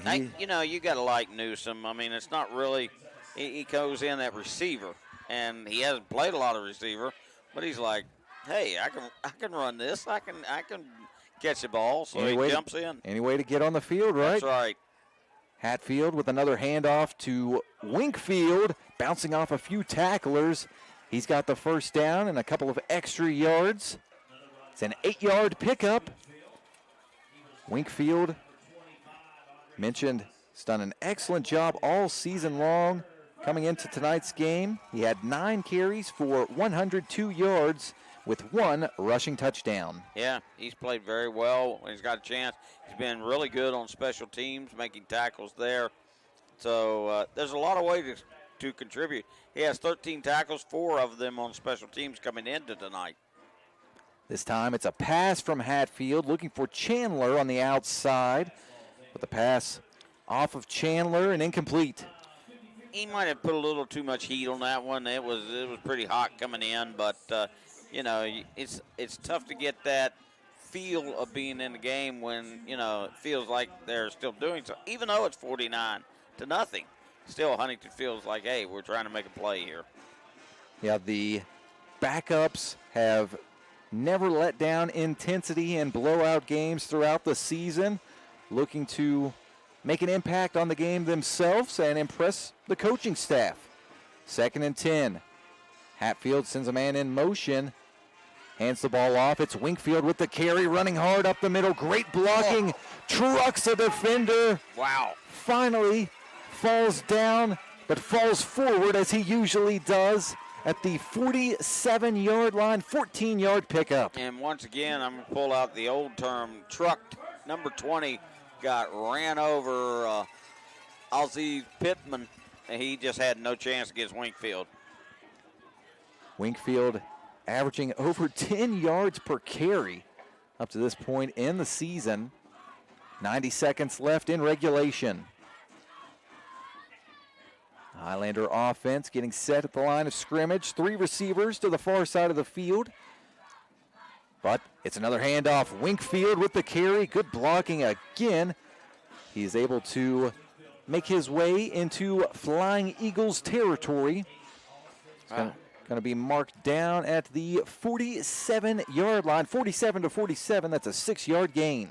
You got to like Newsom. I mean, it's not really – he goes in at receiver, and he hasn't played a lot of receiver, but he's like, hey, I can run this. I can catch the ball, so he jumps in. Any way to get on the field, right? That's right. Hatfield with another handoff to Wingfield, bouncing off a few tacklers. He's got the first down and a couple of extra yards. It's an 8-yard pickup. Wingfield, mentioned, has done an excellent job all season long. coming into tonight's game, he had 9 carries for 102 yards with 1 rushing touchdown. Yeah, he's played very well when he's got a chance. He's been really good on special teams, making tackles there. So there's a lot of ways to contribute. He has 13 tackles, 4 of them on special teams coming into tonight. This time it's a pass from Hatfield, looking for Chandler on the outside. But the pass off of Chandler and incomplete. He might have put a little too much heat on that one. It was pretty hot coming in, but it's tough to get that feel of being in the game when it feels like they're still doing so. Even though it's 49-0, still Huntington feels like, hey, we're trying to make a play here. Yeah, the backups have never let down intensity in blowout games throughout the season, looking to make an impact on the game themselves and impress the coaching staff. 2nd and 10. Hatfield sends a man in motion, hands the ball off. It's Winkfield with the carry, running hard up the middle. Great blocking, trucks a defender. Wow. Finally falls down, but falls forward as he usually does at the 47-yard line, 14-yard pickup. And once again, I'm going to pull out the old term, trucked. Number 20 ran over Ozzie Pittman, and he just had no chance against Winkfield. Winkfield averaging over 10 yards per carry up to this point in the season. 90 seconds left in regulation. Highlander offense getting set at the line of scrimmage. 3 receivers to the far side of the field. But it's another handoff. Winkfield with the carry. Good blocking again. He's able to make his way into Flying Eagles territory. It's going to be marked down at the 47-yard line. 47 to 47. That's a 6-yard gain.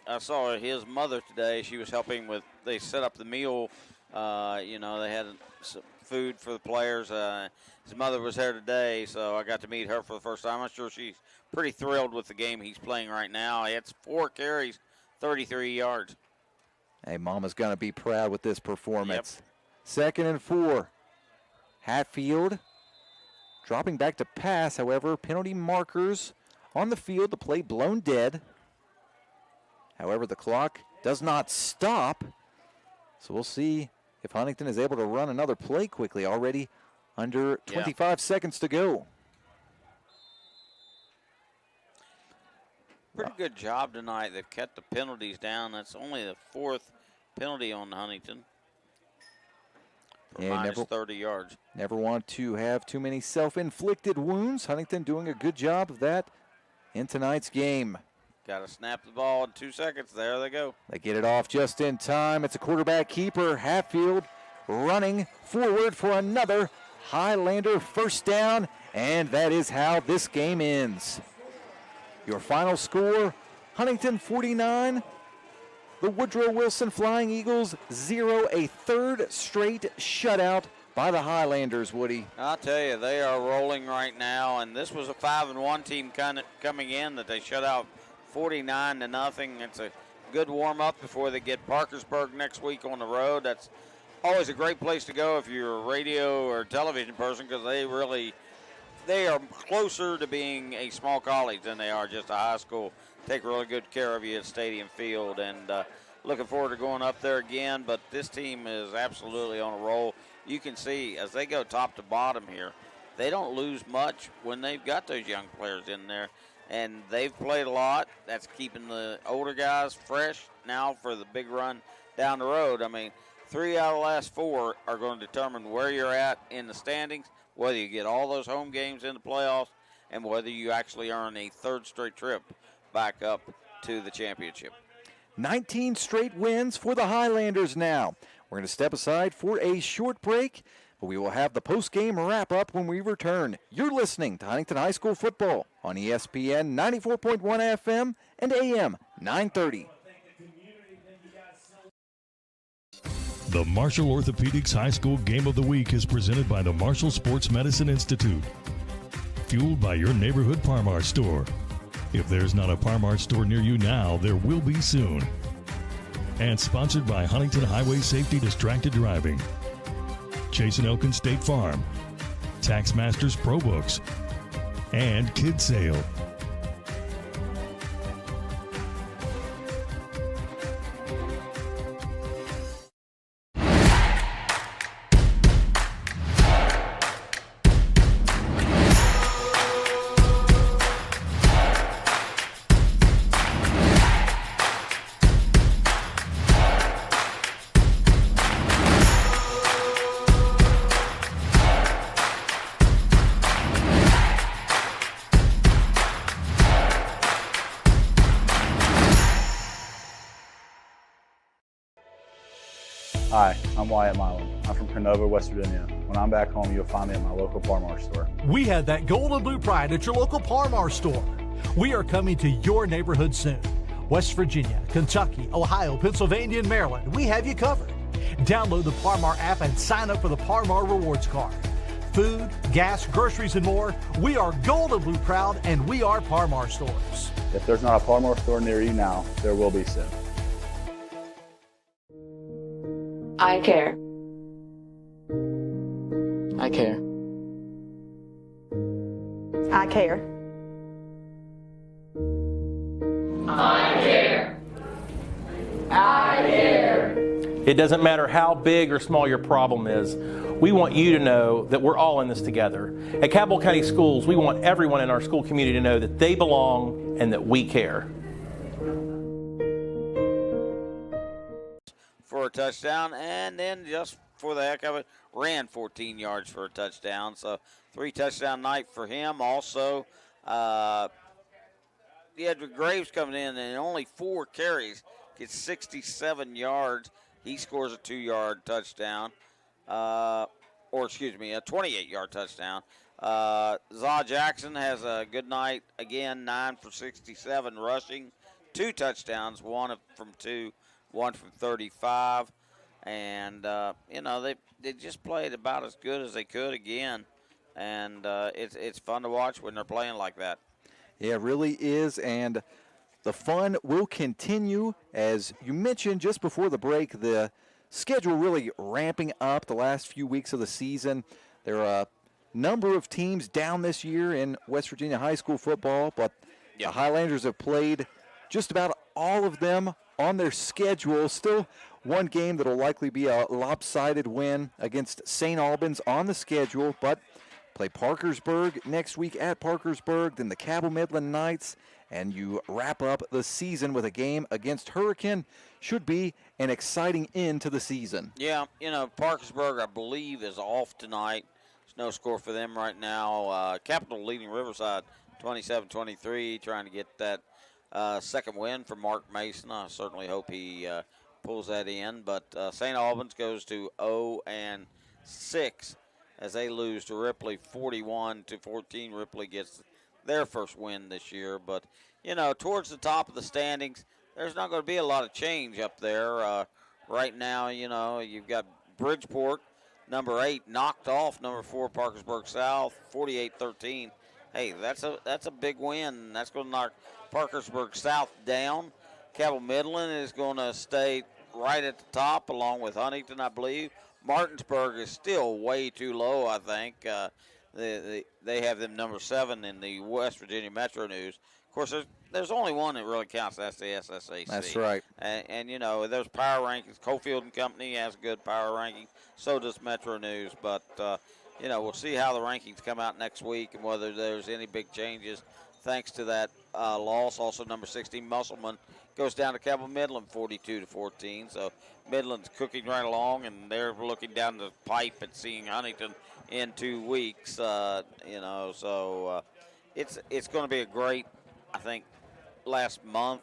I saw his mother today. She was helping they set up the meal. They had some food for the players. His mother was there today, so I got to meet her for the first time. I'm sure she's pretty thrilled with the game he's playing right now. He had 4 carries, 33 yards. Hey, Mama's going to be proud with this performance. Yep. 2nd and 4. Hatfield dropping back to pass. However, penalty markers on the field. The play blown dead. However, the clock does not stop. So we'll see if Huntington is able to run another play quickly. Already under 25 seconds to go. Pretty good job tonight. They've kept the penalties down. That's only the 4th penalty on Huntington. For minus 30 yards. Never want to have too many self-inflicted wounds. Huntington doing a good job of that in tonight's game. Got to snap the ball in 2 seconds. There they go. They get it off just in time. It's a quarterback keeper. Hatfield running forward for another Highlander first down, and that is how this game ends. Your final score, Huntington 49, the Woodrow Wilson Flying Eagles 0, a 3rd straight shutout by the Highlanders, Woody. I'll tell you, they are rolling right now, and this was a 5-1 team coming in that they shut out 49-0. It's a good warm-up before they get Parkersburg next week on the road. That's always a great place to go if you're a radio or television person, because they are closer to being a small college than they are just a high school. Take really good care of you at Stadium Field, and looking forward to going up there again. But this team is absolutely on a roll. You can see as they go top to bottom here, they don't lose much when they've got those young players in there. And they've played a lot. That's keeping the older guys fresh now for the big run down the road. I mean, 3 out of the last 4 are going to determine where you're at in the standings, whether you get all those home games in the playoffs, and whether you actually earn a 3rd straight trip back up to the championship. 19 straight wins for the Highlanders now. We're going to step aside for a short break, but we will have the post-game wrap-up when we return. You're listening to Huntington High School football on ESPN 94.1 FM and AM 930. The Marshall Orthopedics High School Game of the Week is presented by the Marshall Sports Medicine Institute. Fueled by your neighborhood Par-Mart store. If there's not a Par-Mart store near you now, there will be soon. And sponsored by Huntington Highway Safety Distracted Driving. Chase & Elkin State Farm, Tax Masters Pro Books, and Kid Sale. Hi, I'm Wyatt Milam. I'm from Canova, West Virginia. When I'm back home, you'll find me at my local Par-Mar store. We have that gold and blue pride at your local Par-Mar store. We are coming to your neighborhood soon. West Virginia, Kentucky, Ohio, Pennsylvania, and Maryland, we have you covered. Download the Par-Mar app and sign up for the Par-Mar Rewards Card. Food, gas, groceries, and more, we are gold and blue proud, and we are Par-Mar stores. If there's not a Par-Mar store near you now, there will be soon. I care. I care. I care. I care. I care. It doesn't matter how big or small your problem is. We want you to know that we're all in this together. At Cabell County Schools, we want everyone in our school community to know that they belong and that we care. For a touchdown, and then just for the heck of it, ran 14 yards for a touchdown. So 3-touchdown night for him. Also, Edward Graves coming in, and only 4 carries, gets 67 yards. He scores a 2-yard touchdown, a 28-yard touchdown. Zaw Jackson has a good night again, 9 for 67 rushing, 2 touchdowns, 1 from 2. 1 from 35, and they just played about as good as they could again, and it's fun to watch when they're playing like that. Yeah, it really is, and the fun will continue. As you mentioned just before the break, the schedule really ramping up the last few weeks of the season. There are a number of teams down this year in West Virginia high school football, but the Highlanders have played just about all of them on their schedule. Still one game that will likely be a lopsided win against St. Albans on the schedule, but play Parkersburg next week at Parkersburg, then the Cabell Midland Knights, and you wrap up the season with a game against Hurricane. Should be an exciting end to the season. Yeah, Parkersburg, I believe, is off tonight. There's no score for them right now. Capital leading Riverside 27-23, trying to get that second win for Mark Mason. I certainly hope he pulls that in. But St. Albans goes to 0-6 as they lose to Ripley 41-14. Ripley gets their first win this year. But, towards the top of the standings, there's not going to be a lot of change up there. Right now, you've got Bridgeport, number 8, knocked off number 4 Parkersburg South, 48-13. Hey, that's a big win. That's going to knock Parkersburg South down. Cabell Midland is going to stay right at the top along with Huntington, I believe. Martinsburg is still way too low, I think. They have them number 7 in the West Virginia Metro News. Of course, there's only one that really counts. That's the SSAC. That's right. And there's power rankings. Cofield and Company has a good power ranking. So does Metro News. But, we'll see how the rankings come out next week and whether there's any big changes. Thanks to that loss, also number 16, Musselman, goes down to Cabell Midland 42-14. So Midland's cooking right along, and they're looking down the pipe and seeing Huntington in 2 weeks. So it's going to be a great, I think, last month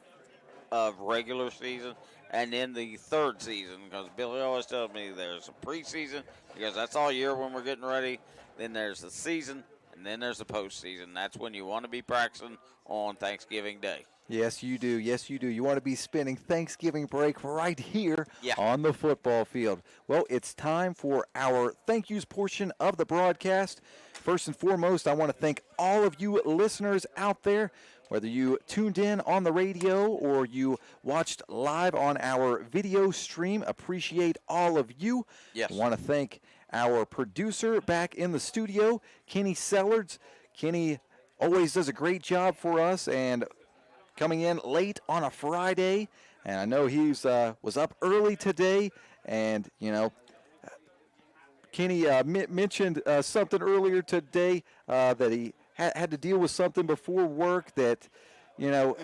of regular season, and then the third season, because Billy always tells me there's a preseason, because that's all year when we're getting ready. Then there's the season, and then there's the postseason. That's when you want to be practicing on Thanksgiving Day. Yes, you do. Yes, you do. You want to be spending Thanksgiving break right here on the football field. Well, it's time for our thank yous portion of the broadcast. First and foremost, I want to thank all of you listeners out there, whether you tuned in on the radio or you watched live on our video stream. Appreciate all of you. Yes. I want to thank our producer back in the studio, Kenny Sellards. Kenny always does a great job for us and coming in late on a Friday. And I know he was up early today. And, you know, Kenny mentioned something earlier today that he had to deal with something before work that, you know,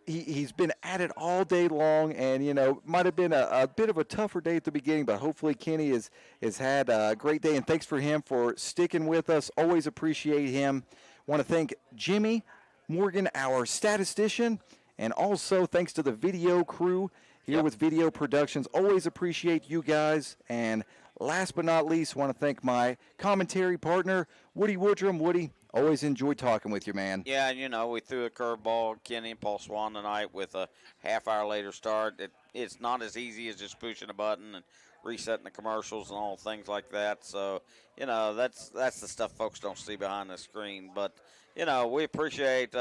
he's been at it all day long, and, you know, might have been a bit of a tougher day at the beginning, but hopefully Kenny has had a great day, and thanks for him for sticking with us. Always appreciate him. Want to thank Jimmy Morgan, our statistician, and also thanks to the video crew here with Video Productions. Always appreciate you guys. And last but not least, want to thank my commentary partner, Woody Woodrow. Woody, always enjoy talking with you, man. Yeah, and, you know, we threw a curveball, Kenny and Paul Swan, tonight with a half-hour later start. It's not as easy as just pushing a button and resetting the commercials and all things like that. So, you know, that's the stuff folks don't see behind the screen. But, you know, we appreciate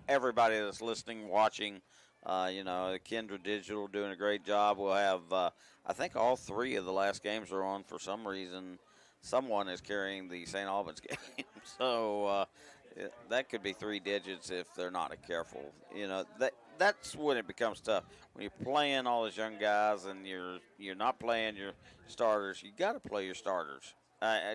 everybody that's listening, watching. You know, Kendra Digital doing a great job. We'll have, I think all 3 of the last games are on for some reason. Someone is carrying the St. Albans game. So that could be 3 digits if they're not careful. You know, that's when it becomes tough. When you're playing all those young guys and you're not playing your starters, you got to play your starters.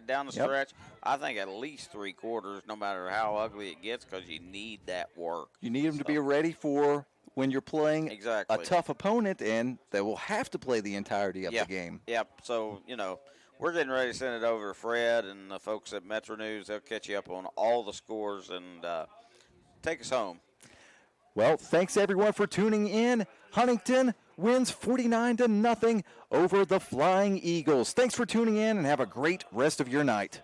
Down the stretch, I think at least 3 quarters, no matter how ugly it gets, because you need that work. You need them to be ready for when you're playing a tough opponent, and they will have to play the entirety of the game. Yep. So, you know, we're getting ready to send it over to Fred and the folks at Metro News. They'll catch you up on all the scores and take us home. Well, thanks everyone for tuning in. Huntington wins 49-0 over the Flying Eagles. Thanks for tuning in and have a great rest of your night.